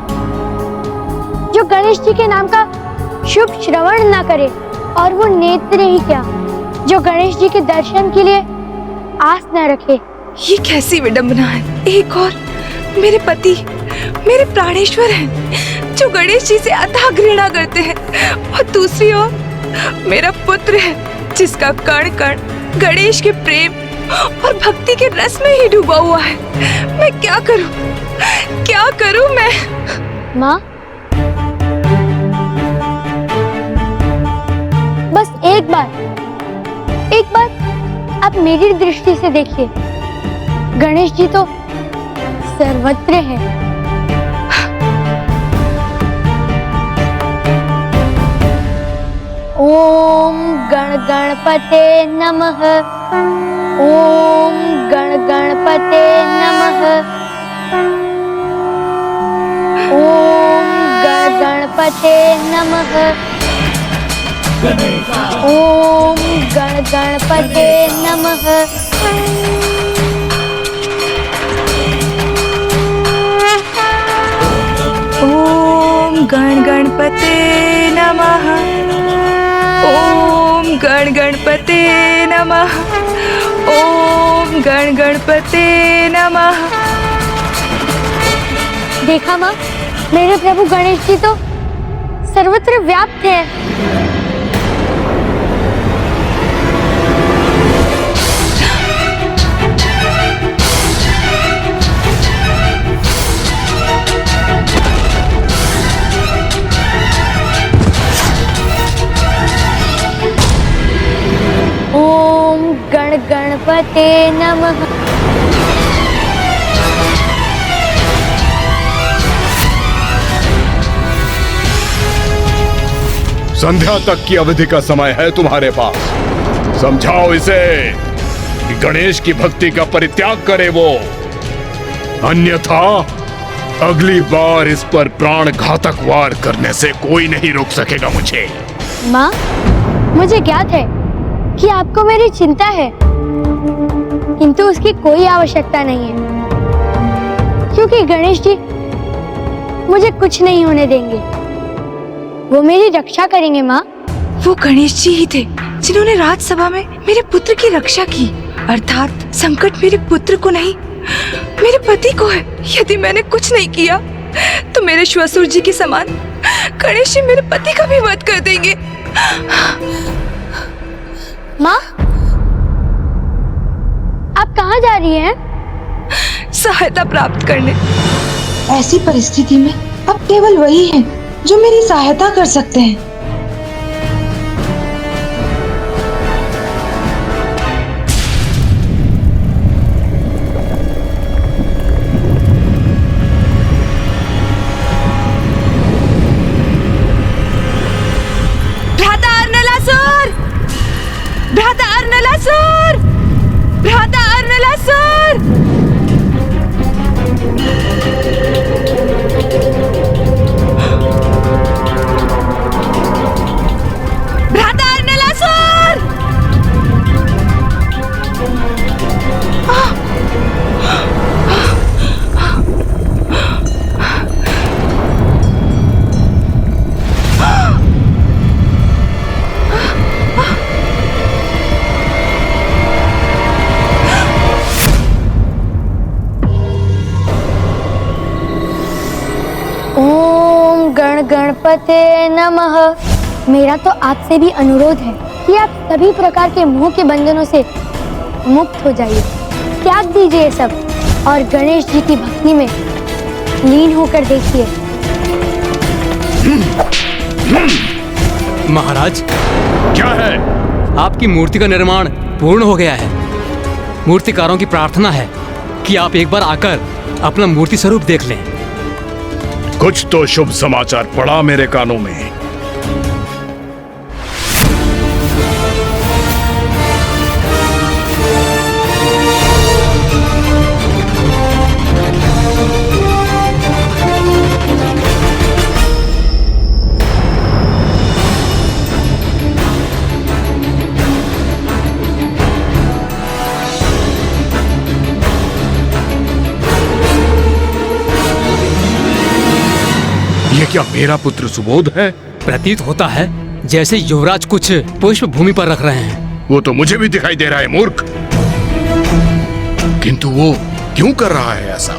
जो गणेश जी के नाम का शुभ श्रवण न करे? और वो नेत्र ही क्या जो गणेश जी के दर्शन के लिए आस न रखे? ये कैसी विडंबना है। एक और मेरे पति, मेरे प्राणेश्वर हैं जो गणेश जी से अथाह घृणा करते हैं, और दूसरी ओर मेरा पुत्र है जिसका कण कण गणेश के प्रेम और भक्ति के रस में ही डूबा हुआ है। मैं क्या करूं? क्या करूं मैं? माँ, बस एक बार आप मेरी दृष्टि से देखिए। गणेश जी तो सर्वत्र है। ओम गण गणपते नमः। ओम गण गणपते नमः। ओम गण गणपते नमः। ओम गण गणपते नमः। ओम गण गणपते नमः। ओम गण गणपते नमः। ओम गण गणपते नमः। देखा माँ, मेरे प्रभु गणेश जी तो सर्वत्र व्याप्त है। ओम गण गणपते नमः। संध्या तक की अवधि का समय है तुम्हारे पास। समझाओ इसे कि गणेश की भक्ति का परित्याग करे वो, अन्यथा अगली बार इस पर प्राण घातक वार करने से कोई नहीं रोक सकेगा मुझे। माँ, मुझे ज्ञात है कि आपको मेरी चिंता है, किंतु उसकी कोई आवश्यकता नहीं है, क्योंकि गणेश जी मुझे कुछ नहीं होने देंगे। वो मेरी रक्षा करेंगे माँ। वो गणेश जी ही थे जिन्होंने राज्यसभा में मेरे पुत्र की रक्षा की, अर्थात संकट मेरे पुत्र को नहीं, मेरे पति को है। यदि मैंने कुछ नहीं किया तो मेरे श्वसुर जी के समान गणेश जी मेरे पति का भी वध कर देंगे। माँ, आप कहाँ जा रही हैं? सहायता प्राप्त करने। ऐसी परिस्थिति में अब केवल वही हैं जो मेरी सहायता कर सकते हैं। गणपते नमः। मेरा तो आपसे भी अनुरोध है कि आप सभी प्रकार के मोह के बंधनों से मुक्त हो जाइए, त्याग दीजिए ये सब और गणेश जी की भक्ति में लीन होकर देखिए। महाराज, क्या है? आपकी मूर्ति का निर्माण पूर्ण हो गया है। मूर्तिकारों की प्रार्थना है कि आप एक बार आकर अपना मूर्ति स्वरूप देख लें। कुछ तो शुभ समाचार पड़ा मेरे कानों में। ये क्या मेरा पुत्र सुबोध है? प्रतीत होता है जैसे युवराज कुछ पुष्प भूमि पर रख रहे हैं। वो तो मुझे भी दिखाई दे रहा है मूर्ख, किंतु वो क्यों कर रहा है ऐसा?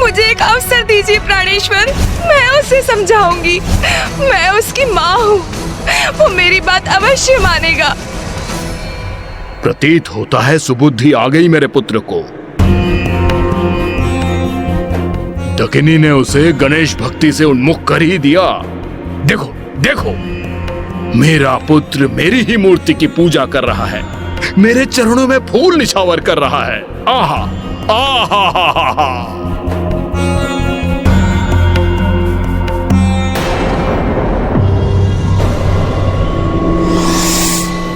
मुझे एक अवसर दीजिए प्राणेश्वर, मैं उसे समझाऊंगी। मैं उसकी माँ हूँ, वो मेरी बात अवश्य मानेगा। प्रतीत होता है सुबुद्धि आ गई मेरे पुत्र को। दकिनी ने उसे गणेश भक्ति से उन्मुख कर ही दिया। देखो देखो, मेरा पुत्र मेरी ही मूर्ति की पूजा कर रहा है, मेरे चरणों में फूल निछावर कर रहा है। आहा आहा हा हा हा।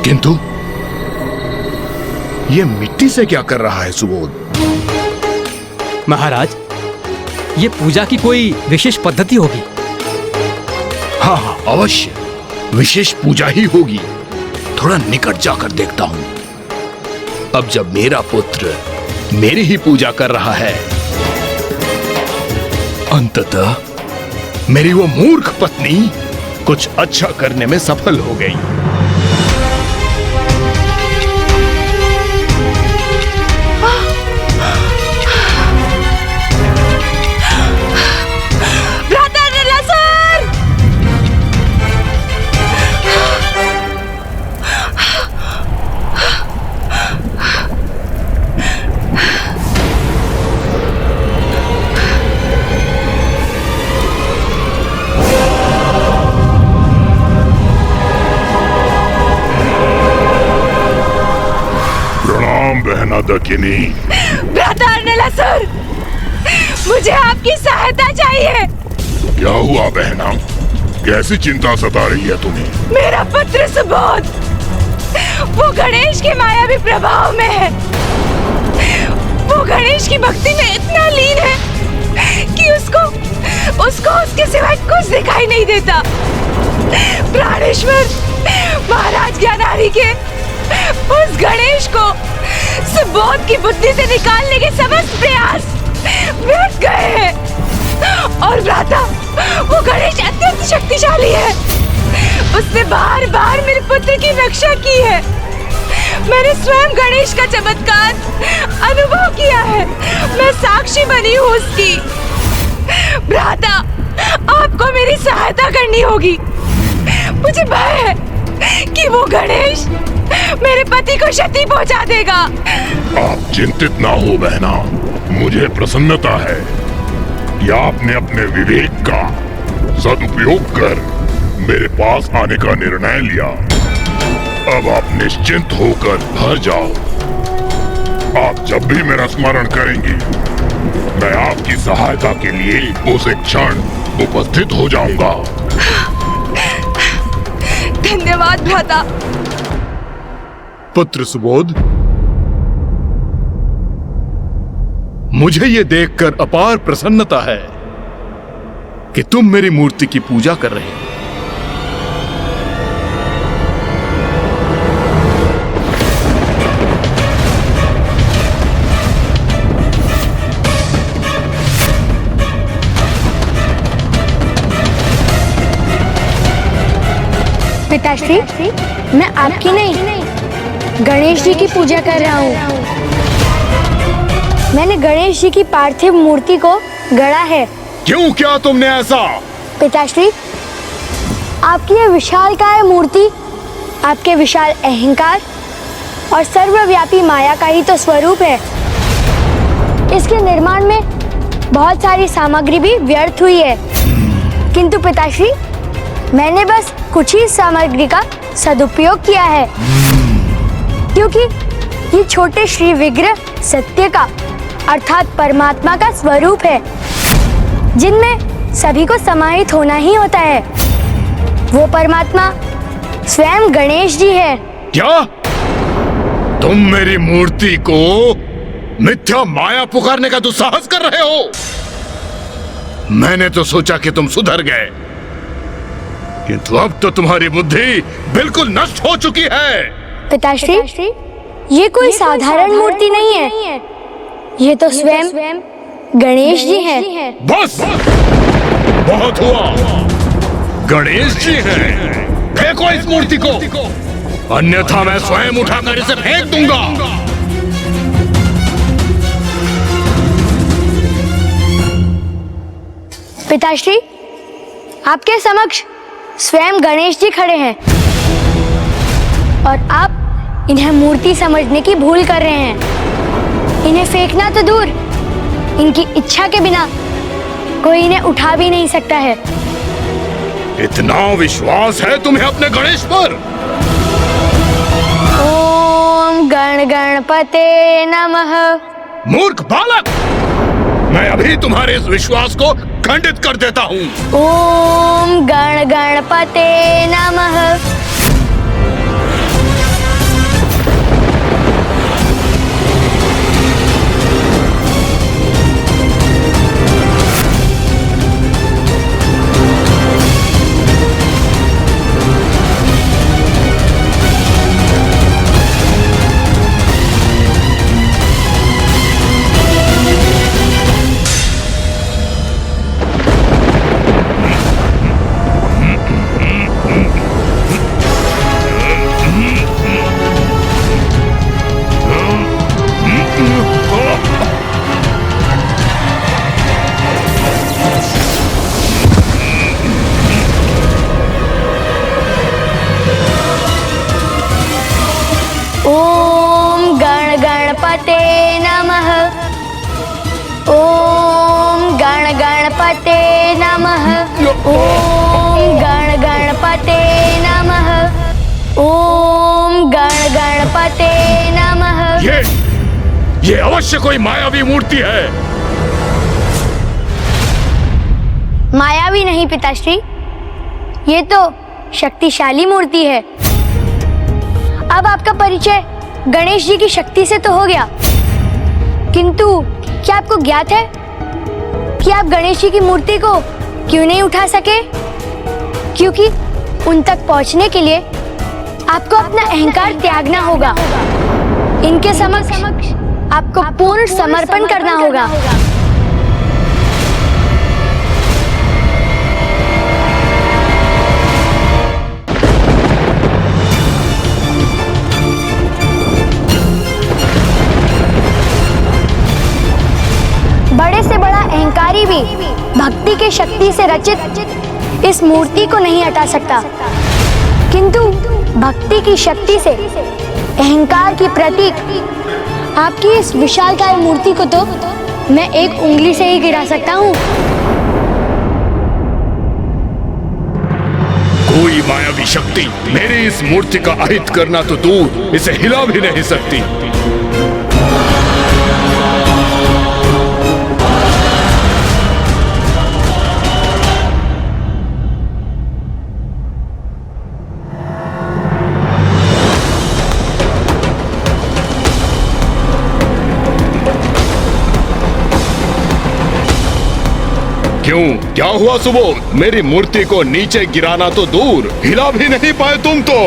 किंतु ये मिट्टी से क्या कर रहा है सुबोध? महाराज, ये पूजा की कोई विशेष पद्धति होगी। हाँ हाँ अवश्य, विशेष पूजा ही होगी। थोड़ा निकट जाकर देखता हूं। अब जब मेरा पुत्र मेरी ही पूजा कर रहा है, अंततः मेरी वो मूर्ख पत्नी कुछ अच्छा करने में सफल हो गई। बहना दकिनी। भ्राता अर्नलासुर, मुझे आपकी सहायता चाहिए। क्या हुआ बहना? कैसी चिंता सता रही है तुम्हें? मेरा पुत्र सुबोध, वो गणेश के मायावी प्रभाव में है। वो गणेश की भक्ति में इतना लीन है कि उसको उसके सिवाय कुछ दिखाई नहीं देता। प्राणेश्वर महाराज ज्ञानारी के उस गणेश को सुबोध की बुद्धि से निकालने के समस्त प्रयास व्यर्थ गए हैं। और भ्राता, वो गणेश अत्यंत शक्तिशाली है। उसने बार बार मेरे पुत्र की रक्षा की है। मैंने स्वयं गणेश का चमत्कार अनुभव किया है। मैं साक्षी बनी हूँ उसकी। भ्राता, आपको मेरी सहायता करनी होगी। मुझे भय है कि वो गणेश मेरे पति को क्षति पहुंचा देगा। आप चिंतित ना हो बहना। मुझे प्रसन्नता है कि आपने अपने विवेक का सदुपयोग कर मेरे पास आने का निर्णय लिया। अब आप निश्चिंत होकर घर जाओ। आप जब भी मेरा स्मरण करेंगे, मैं आपकी सहायता के लिए उस एक क्षण उपस्थित हो जाऊंगा। धन्यवाद भ्राता। पुत्र सुबोध, मुझे ये देखकर अपार प्रसन्नता है कि तुम मेरी मूर्ति की पूजा कर रहे हो। पिताश्री, मैं आपकी नहीं, गणेश जी की पूजा कर रहा हूँ। मैंने गणेश जी की पार्थिव मूर्ति को गढ़ा है। क्यों किया तुमने ऐसा? पिताश्री, आपकी यह विशालकाय मूर्ति आपके विशाल अहंकार और सर्वव्यापी माया का ही तो स्वरूप है। इसके निर्माण में बहुत सारी सामग्री भी व्यर्थ हुई है, किंतु पिताश्री, मैंने बस कुछ ही सामग्री का सदुपयोग किया है, क्योंकि ये छोटे श्री विग्रह सत्य का अर्थात परमात्मा का स्वरूप है, जिनमें सभी को समाहित होना ही होता है। वो परमात्मा स्वयं गणेश जी है। क्या तुम मेरी मूर्ति को मिथ्या माया पुकारने का दुस्साहस कर रहे हो? मैंने तो सोचा कि तुम सुधर गए, किंतु अब तो तुम्हारी बुद्धि बिल्कुल नष्ट हो चुकी है। पिताश्री, ये कोई साधारण मूर्ति नहीं है, ये तो स्वयं गणेश जी हैं। बस बहुत हुआ। गणेश जी हैं। फेंको इस मूर्ति को, अन्यथा मैं स्वयं उठाकर इसे फेंक दूंगा। पिताश्री, आपके समक्ष स्वयं गणेश जी खड़े हैं और आप इन्हें मूर्ति समझने की भूल कर रहे हैं। इन्हें फेंकना तो दूर, इनकी इच्छा के बिना कोई इन्हें उठा भी नहीं सकता है। इतना विश्वास है तुम्हें अपने गणेश पर? ओम गण गणपते नमः। मूर्ख बालक, मैं अभी तुम्हारे इस विश्वास को खंडित कर देता हूँ। ओम गण गणपते नमः। ओम गण गणपते नमः। ओम गण गणपते नमः। ओम गण गणपते नमः। ओम गण गणपते नमः। ये अवश्य कोई मायावी मूर्ति है। मायावी नहीं पिताश्री, ये तो शक्तिशाली मूर्ति है। अब आपका परिचय गणेश जी की शक्ति से तो हो गया, किंतु क्या आपको ज्ञात है कि आप गणेश जी की मूर्ति को क्यों नहीं उठा सके? क्योंकि उन तक पहुंचने के लिए आपको अपना अहंकार त्यागना होगा। इनके समक्ष आपको पूर्ण समर्पण करना होगा। बड़े से बड़ा अहंकारी भी भक्ति की शक्ति से रचित इस मूर्ति को नहीं हटा सकता, किंतु भक्ति की शक्ति से अहंकार की प्रतीक आपकी इस विशालकाय मूर्ति को तो मैं एक उंगली से ही गिरा सकता हूँ। कोई मायावी शक्ति मेरी इस मूर्ति का अहित करना तो दूर, इसे हिला भी नहीं सकती। क्यों, क्या हुआ सुबोध? मेरी मूर्ति को नीचे गिराना तो दूर, हिला भी नहीं पाए तुम तो।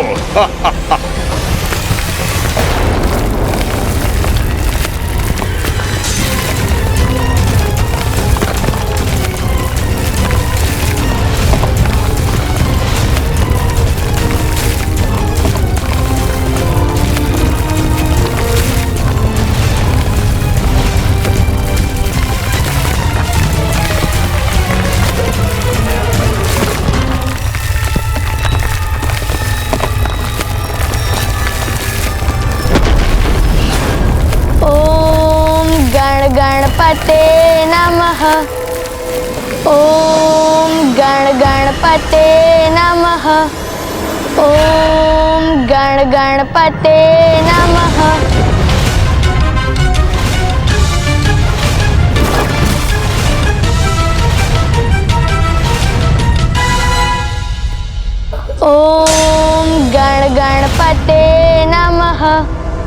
गणपते नमः। ओम गणपते नमः। ओम गणपते नमः। ओम गणपते नमः।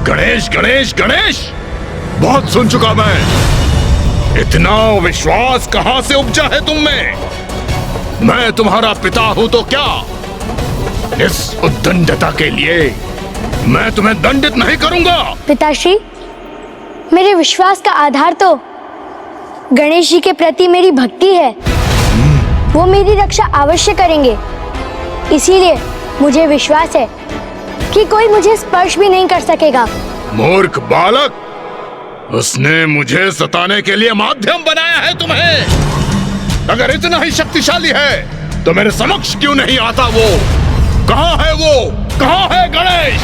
गणेश गणेश गणेश, बहुत सुन चुका मैं। इतना विश्वास कहां से उपजा है तुम में? मैं तुम्हारा पिता हूं तो क्या? इस उद्दंडता के लिए मैं तुम्हें दंडित नहीं करूंगा। पिताश्री, मेरे विश्वास का आधार तो गणेश जी के प्रति मेरी भक्ति है। वो मेरी रक्षा अवश्य करेंगे, इसीलिए मुझे विश्वास है कि कोई मुझे स्पर्श भी नहीं कर सकेगा। मूर्ख बालक, उसने मुझे सताने के लिए माध्यम बनाया है तुम्हें। अगर इतना ही शक्तिशाली है तो मेरे समक्ष क्यों नहीं आता? वो कहाँ है? वो कहाँ है गणेश?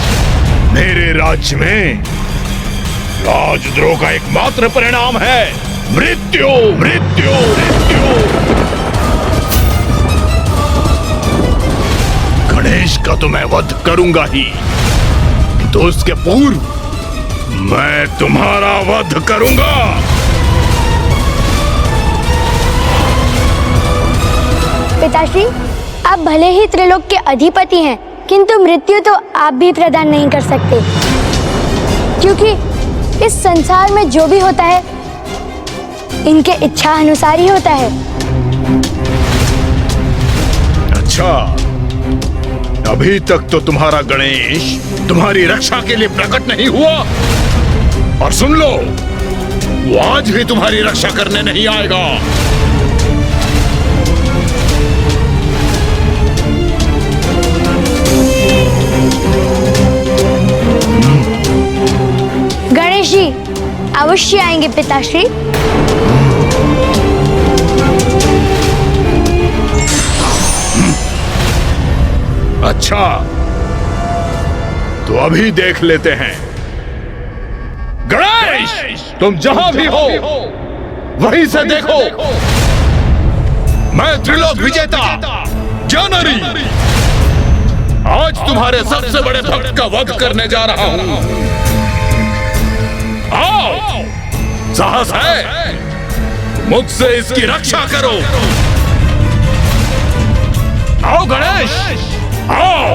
मेरे राज्य में राजद्रोह का एकमात्र परिणाम है मृत्यु, मृत्यु, मृत्यु। गणेश का तो मैं वध करूंगा ही, तो उसके पूर्व मैं तुम्हारा वध करूंगा। पिताश्री, आप भले ही त्रिलोक के अधिपति हैं, किंतु मृत्यु तो आप भी प्रदान नहीं कर सकते, क्योंकि इस संसार में जो भी होता है इनके इच्छा अनुसार ही होता है। अच्छा, अभी तक तो तुम्हारा गणेश तुम्हारी रक्षा के लिए प्रकट नहीं हुआ, और सुन लो, वो आज भी तुम्हारी रक्षा करने नहीं आएगा। गणेश जी अवश्य आएंगे पिताश्री। अच्छा, तो अभी देख लेते हैं। गणेश, तुम जहां भी हो वहीं से देखो। मैं त्रिलोक विजेता जानरी आज तुम्हारे सबसे बड़े भक्त का वध करने जा रहा हूं। आओ, साहस है मुझसे इसकी रक्षा करो। आओ गणेश, आओ।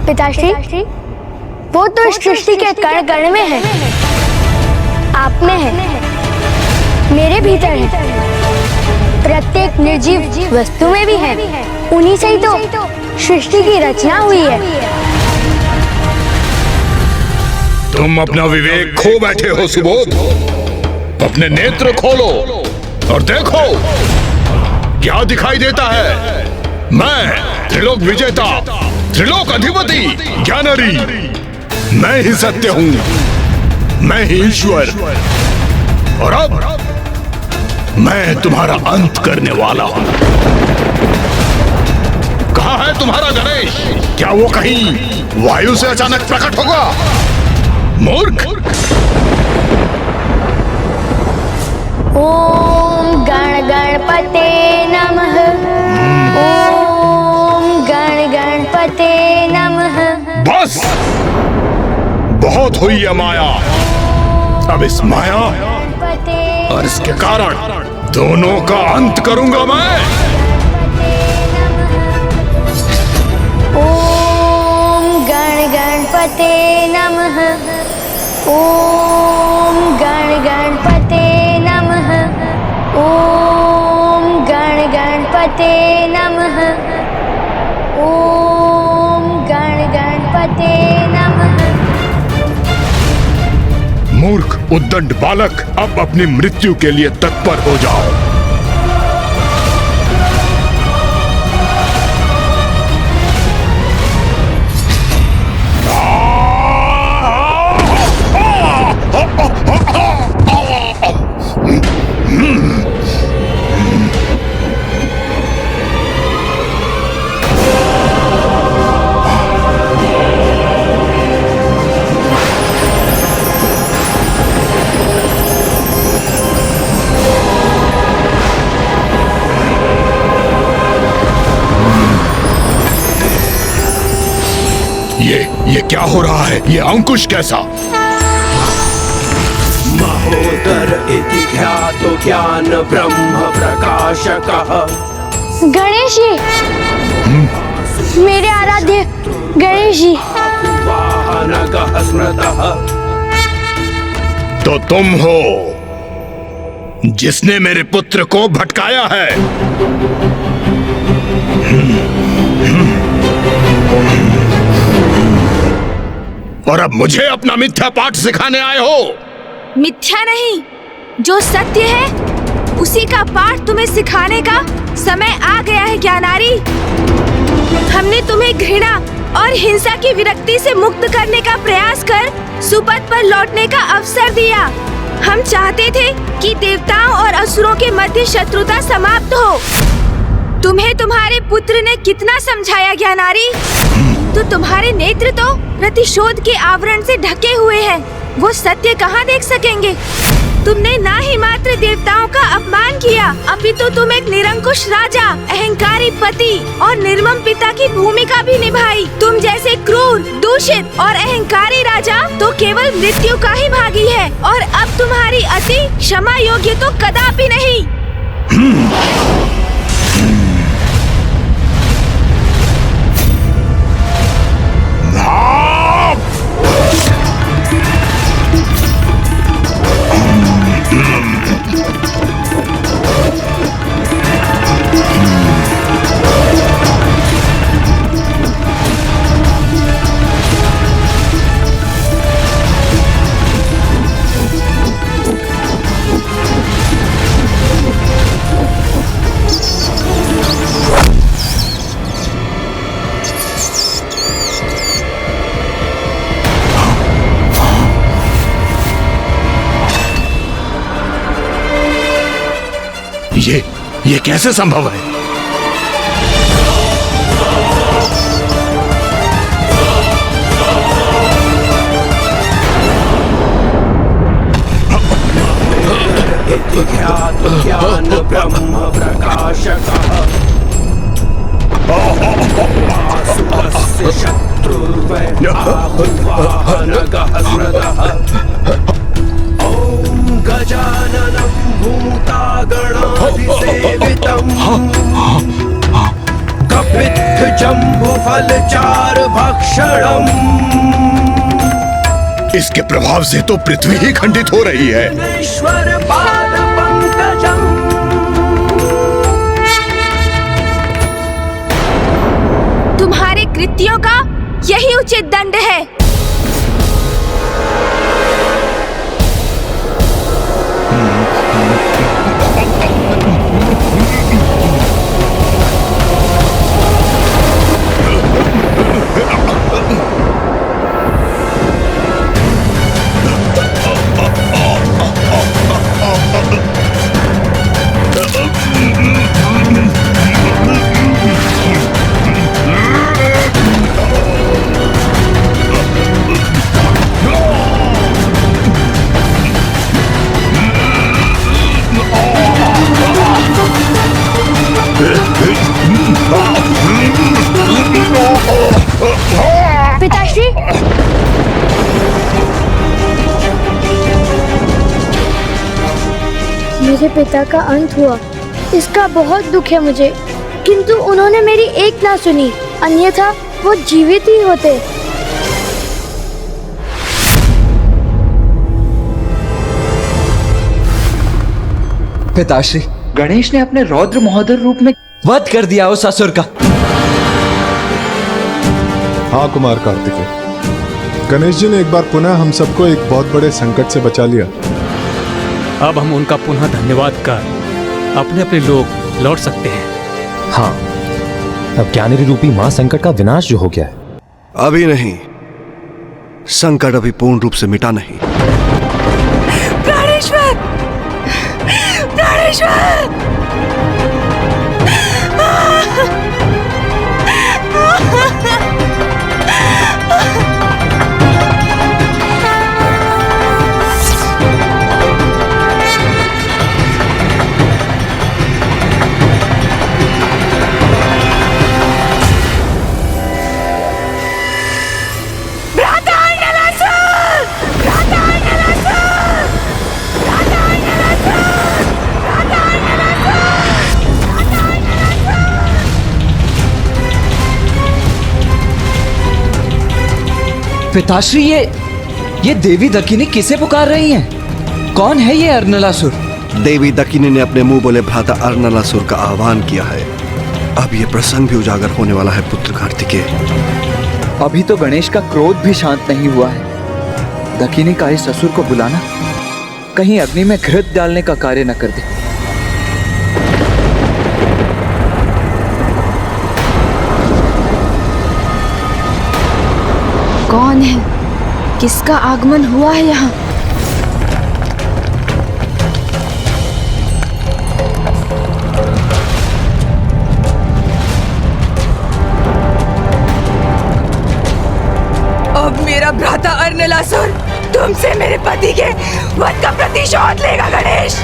पिताश्री, वो तो इस सृष्टि के कण कण में है, आप में है, मेरे भीतर है, प्रत्येक निर्जीव वस्तु में भी है। उन्हीं से ही तो सृष्टि की रचना हुई है। तुम अपना विवेक खो बैठे हो सुबोध। अपने नेत्र खोलो और देखो क्या दिखाई देता है। मैं त्रिलोक विजेता, त्रिलोक अधिपति ज्ञानरी, मैं ही सत्य हूं, मैं ही ईश्वर। और अब मैं तुम्हारा अंत करने वाला हूं। कहाँ है तुम्हारा गणेश? क्या वो कहीं वायु से अचानक प्रकट होगा? मूर्ख! ओम गण गणपते नमः। ओम गण गणपते नमः। बस, बहुत हुई है माया। अब इस माया और इसके कारण दोनों का अंत करूंगा मैं। ओम गण गणपते नमः। ओम गण गणपते नमः। ओम गण गणपते नमः। ओम गण गणपते नमः। मूर्ख उद्दंड बालक, अब अपनी मृत्यु के लिए तत्पर हो जाओ। ये क्या हो रहा है? ये अंकुश कैसा? महोदर इति ख्यातो ज्ञान ब्रह्म प्रकाशकः। गणेश जी, मेरे आराध्य गणेश जी। वाहनगः स्मृतः। तो तुम हो जिसने मेरे पुत्र को भटकाया है। और अब मुझे अपना मिथ्या पाठ सिखाने आए हो। मिथ्या नहीं, जो सत्य है उसी का पाठ तुम्हें सिखाने का समय आ गया है ज्ञानारी। हमने तुम्हें घृणा और हिंसा की विरक्ति से मुक्त करने का प्रयास कर सुपथ पर लौटने का अवसर दिया। हम चाहते थे कि देवताओं और असुरों के मध्य शत्रुता समाप्त हो। तुम्हें तुम्हारे पुत्र ने कितना समझाया ज्ञानारी, तो तुम्हारे नेत्र तो प्रतिशोध के आवरण से ढके हुए हैं। वो सत्य कहाँ देख सकेंगे? तुमने ना ही मात्र देवताओं का अपमान किया, अपितु तुम एक निरंकुश राजा, अहंकारी पति और निर्मम पिता की भूमिका भी निभाई। तुम जैसे क्रूर, दूषित और अहंकारी राजा तो केवल मृत्यु का ही भागी है, और अब तुम्हारी अति क्षमा योग्य तो कदापि नहीं। ये कैसे संभव है? ज्ञान ब्रह्म प्रकाशकः। शत्रुर्वै आहुर्वाहनगः स्मृतः। ॐ गजाननं भूतागणाधिसेवितम् कपित्थजम्बुफलचारुभक्षणम्। इसके प्रभाव से तो पृथ्वी ही खंडित हो रही है। ईश्वर पाद पंकजम्। तुम्हारे कृत्यों का यही उचित दंड है। पिताश्री, मेरे पिता का अंत हुआ, इसका बहुत दुख है मुझे। किंतु उन्होंने मेरी एक ना सुनी, अन्यथा वो जीवित ही होते। पिताश्री, गणेश ने अपने रौद्र महोदर रूप में वध कर दिया उस असुर का। हाँ कुमार कार्तिकेय, गणेश जी ने एक बार पुनः हम सबको एक बहुत बड़े संकट से बचा लिया। अब हम उनका पुनः धन्यवाद कर अपने अपने लोग लौट सकते हैं। हाँ, अब ज्ञानेरी रूपी मां संकट का विनाश जो हो गया है। अभी नहीं, संकट अभी पूर्ण रूप से मिटा नहीं। प्राणेश्वर! प्राणेश्वर! पिताश्री, ये देवी दकिनी किसे पुकार रही हैं? कौन है ये अर्नलासुर? देवी दकिनी ने अपने मुंह बोले भ्राता अर्नलासुर का आह्वान किया है। अब ये प्रसंग भी उजागर होने वाला है पुत्र कार्तिकेय। अभी तो गणेश का क्रोध भी शांत नहीं हुआ है। दकिनी का इस असुर को बुलाना कहीं अग्नि में घृत डालने का कार्य न कर दे। कौन है? किसका आगमन हुआ है यहाँ? अब मेरा भ्राता अर्नलासुर तुमसे मेरे पति के वध का प्रतिशोध लेगा गणेश।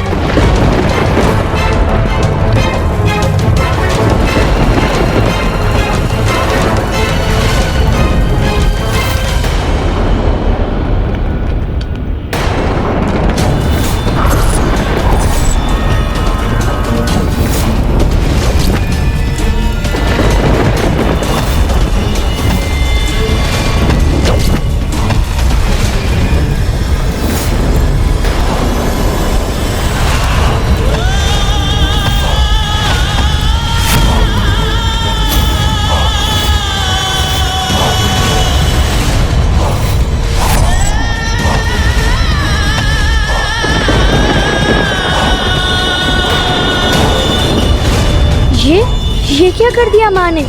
ये क्या कर दिया माँ ने?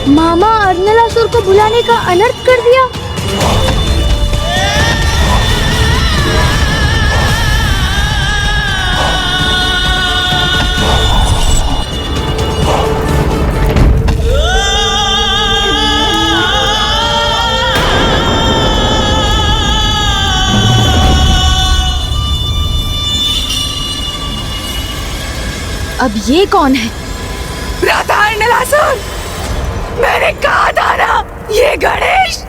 मामा अर्नलासुर को बुलाने का अनर्थ कर दिया। अब ये कौन है? भ्राता अर्नलासुर, मैंने कहा था ना, ये गणेश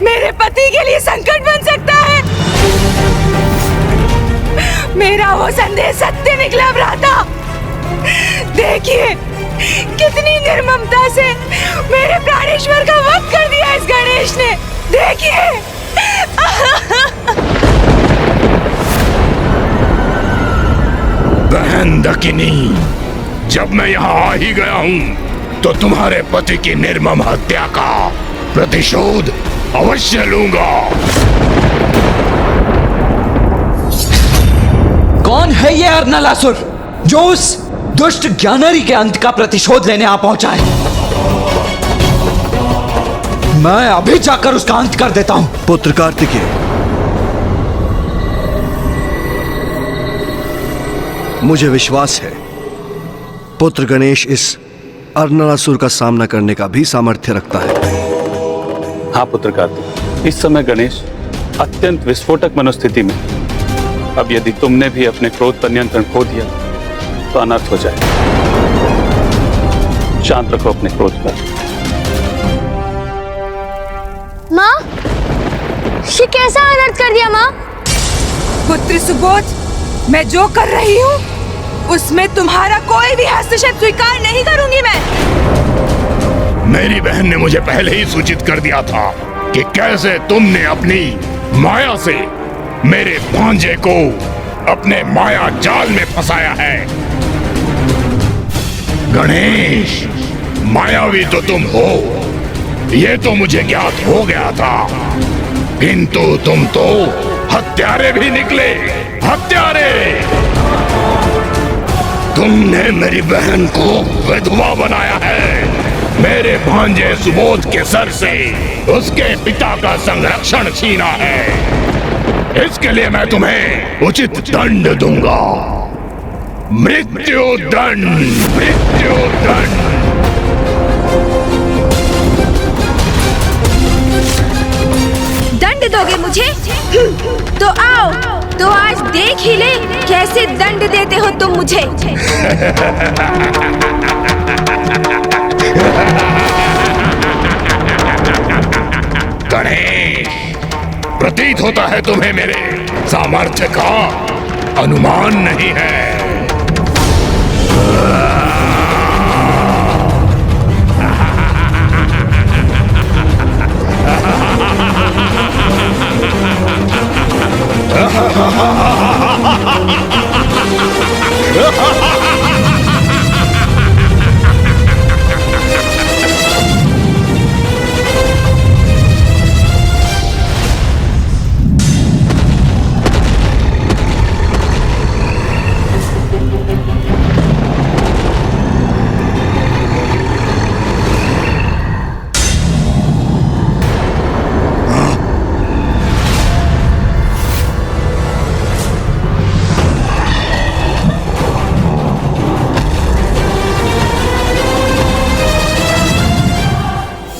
मेरे पति के लिए संकट बन सकता है। मेरा वो संदेश सत्य निकला भ्राता। देखिए कितनी निर्ममता से मेरे प्राणेश्वर का वध कर दिया इस गणेश ने। देखिए बहन दकिनी, जब मैं यहाँ आ ही गया हूँ तो तुम्हारे पति की निर्मम हत्या का प्रतिशोध अवश्य लूंगा। कौन है ये अर्नलासुर जो उस दुष्ट ज्ञानरी के अंत का प्रतिशोध लेने आ पहुंचा है? मैं अभी जाकर उसका अंत कर देता हूं। पुत्र कार्तिकेय, मुझे विश्वास है पुत्र गणेश इस अर्नलासुर का सामना करने का भी सामर्थ्य रखता है। हाँ पुत्र कार्तिक, इस समय गणेश अत्यंत विस्फोटक मनोस्थिति में। अब यदि तुमने भी अपने क्रोध पर नियंत्रण खो दिया तो अनर्थ हो जाए। शांत रखो अपने क्रोध पर। माँ, ये कैसा अनर्थ कर दिया माँ? पुत्र सुबोध, मैं जो कर रही हूँ उसमें तुम्हारा कोई भी हस्तक्षेप स्वीकार नहीं करूंगी मैं। मेरी बहन ने मुझे पहले ही सूचित कर दिया था कि कैसे तुमने अपनी माया से मेरे भांजे को अपने माया जाल में फंसाया है। गणेश, मायावी तो तुम हो, ये तो मुझे ज्ञात हो गया था, किंतु तुम तो हत्यारे भी निकले। हत्यारे! तुमने मेरी बहन को विधवा बनाया है। मेरे भांजे सुबोध के सर से उसके पिता का संरक्षण छीना है। इसके लिए मैं तुम्हें उचित दंड दूंगा। मृत्यु दंड, मृत्यु दंड। दंड दोगे मुझे? तो आओ, तो आज देख ही ले कैसे दंड देते हो तुम मुझे। गणेश, प्रतीत होता है तुम्हें मेरे सामर्थ्य का अनुमान नहीं है।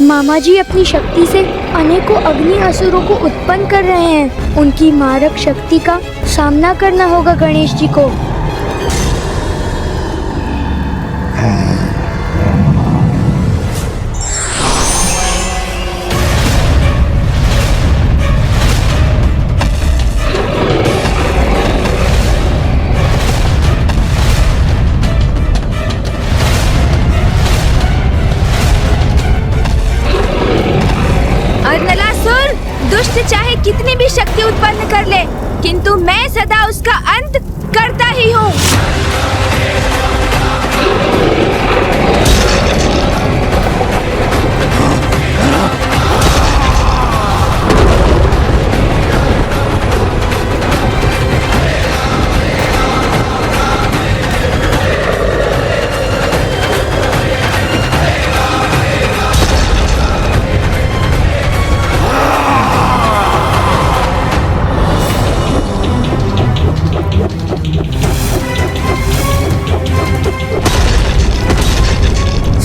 मामा जी अपनी शक्ति से अनेकों अग्नि असुरों को उत्पन्न कर रहे हैं। उनकी मारक शक्ति का सामना करना होगा गणेश जी को। दुष्ट चाहे कितनी भी शक्ति उत्पन्न कर ले, किंतु मैं सदा उसका अंत करता ही हूँ।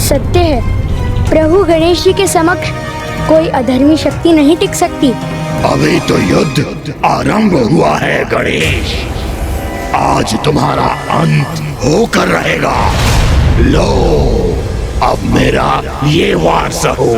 सत्य है, प्रभु गणेश जी के समक्ष कोई अधर्मी शक्ति नहीं टिक सकती। अभी तो युद्ध आरंभ हुआ है गणेश, आज तुम्हारा अंत होकर रहेगा। लो, अब मेरा ये वार सहो।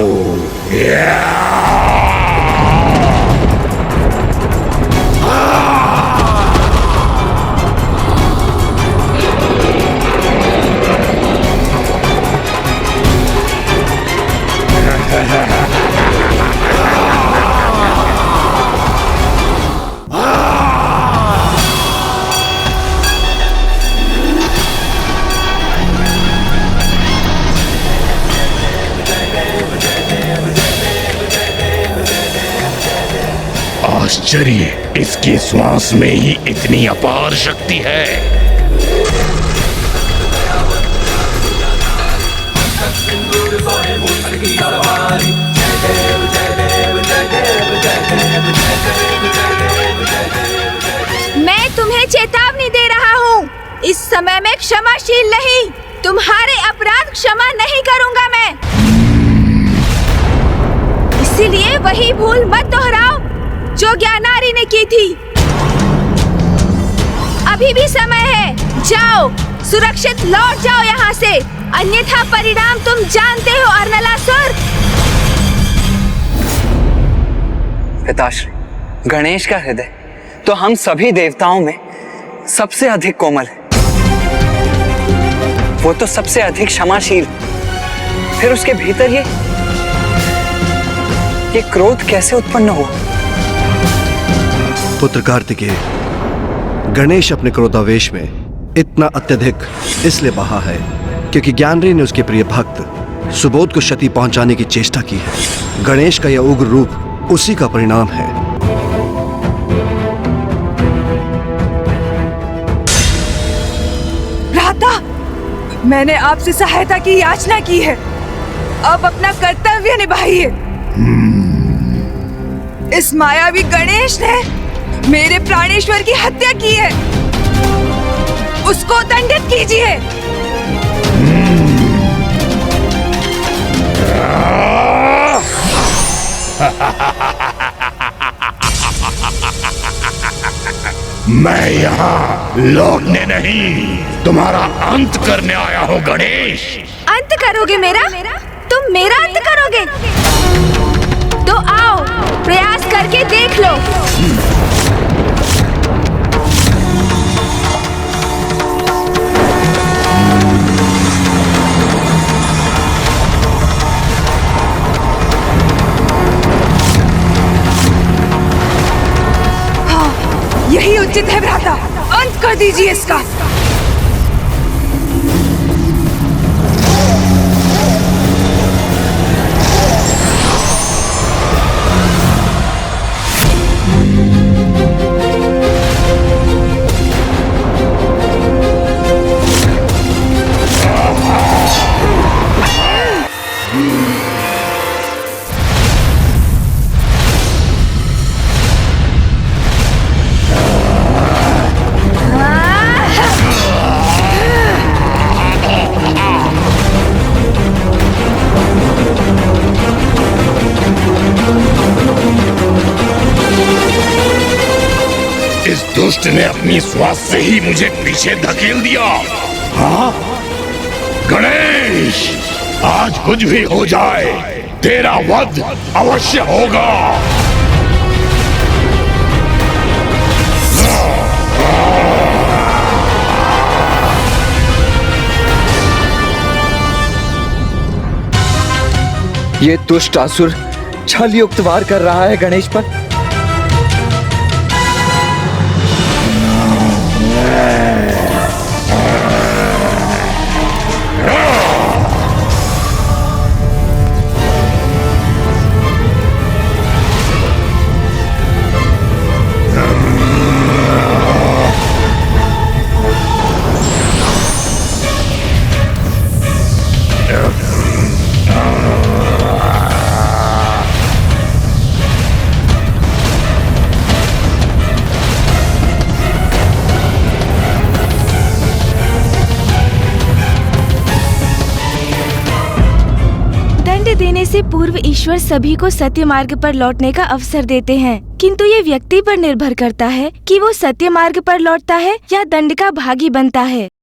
आश्चर्य, इसकी श्वास में ही इतनी अपार शक्ति है। मैं तुम्हें चेतावनी दे रहा हूँ, इस समय मैं क्षमाशील नहीं, तुम्हारे अपराध क्षमा नहीं करूँगा मैं। इसीलिए वही भूल मत दोहराओ जो ज्ञानारी ने की थी। अभी भी समय है, जाओ सुरक्षित लौट जाओ यहाँ से, अन्यथा परिणाम तुम जानते हो अर्नलासुर। पिताश्री, गणेश का हृदय तो हम सभी देवताओं में सबसे अधिक कोमल है। वो तो सबसे अधिक क्षमाशील, फिर उसके भीतर ये क्रोध कैसे उत्पन्न हुआ? पुत्र कार्तिकेय, गणेश अपने क्रोधावेश में इतना अत्यधिक इसलिए बहा है क्योंकि ज्ञानरी ने उसके प्रिय भक्त सुबोध को क्षति पहुंचाने की चेष्टा की है। गणेश का यह उग्र रूप उसी का परिणाम है। भ्राता, मैंने आपसे सहायता की याचना की है, अब अपना कर्तव्य निभाइए। इस मायावी गणेश ने मेरे प्राणेश्वर की हत्या की है, उसको दंडित कीजिए। मैं यहाँ लौटने नहीं, तुम्हारा अंत करने आया हूँ गणेश। अंत करोगे मेरा? तुम मेरा अंत करोगे? तो आओ प्रयास करके देख लो। हाँ, यही उचित है भ्राता, अंत कर दीजिए इसका। दुष्ट ने अपनी श्वास से ही मुझे पीछे धकेल दिया। हाँ? गणेश, आज कुछ भी हो जाए, तेरा वध अवश्य होगा। ये दुष्ट असुर छल युक्त वार कर रहा है गणेश पर। देने से पूर्व ईश्वर सभी को सत्य मार्ग पर लौटने का अवसर देते हैं, किंतु ये व्यक्ति पर निर्भर करता है कि वो सत्य मार्ग पर लौटता है या दंड का भागी बनता है।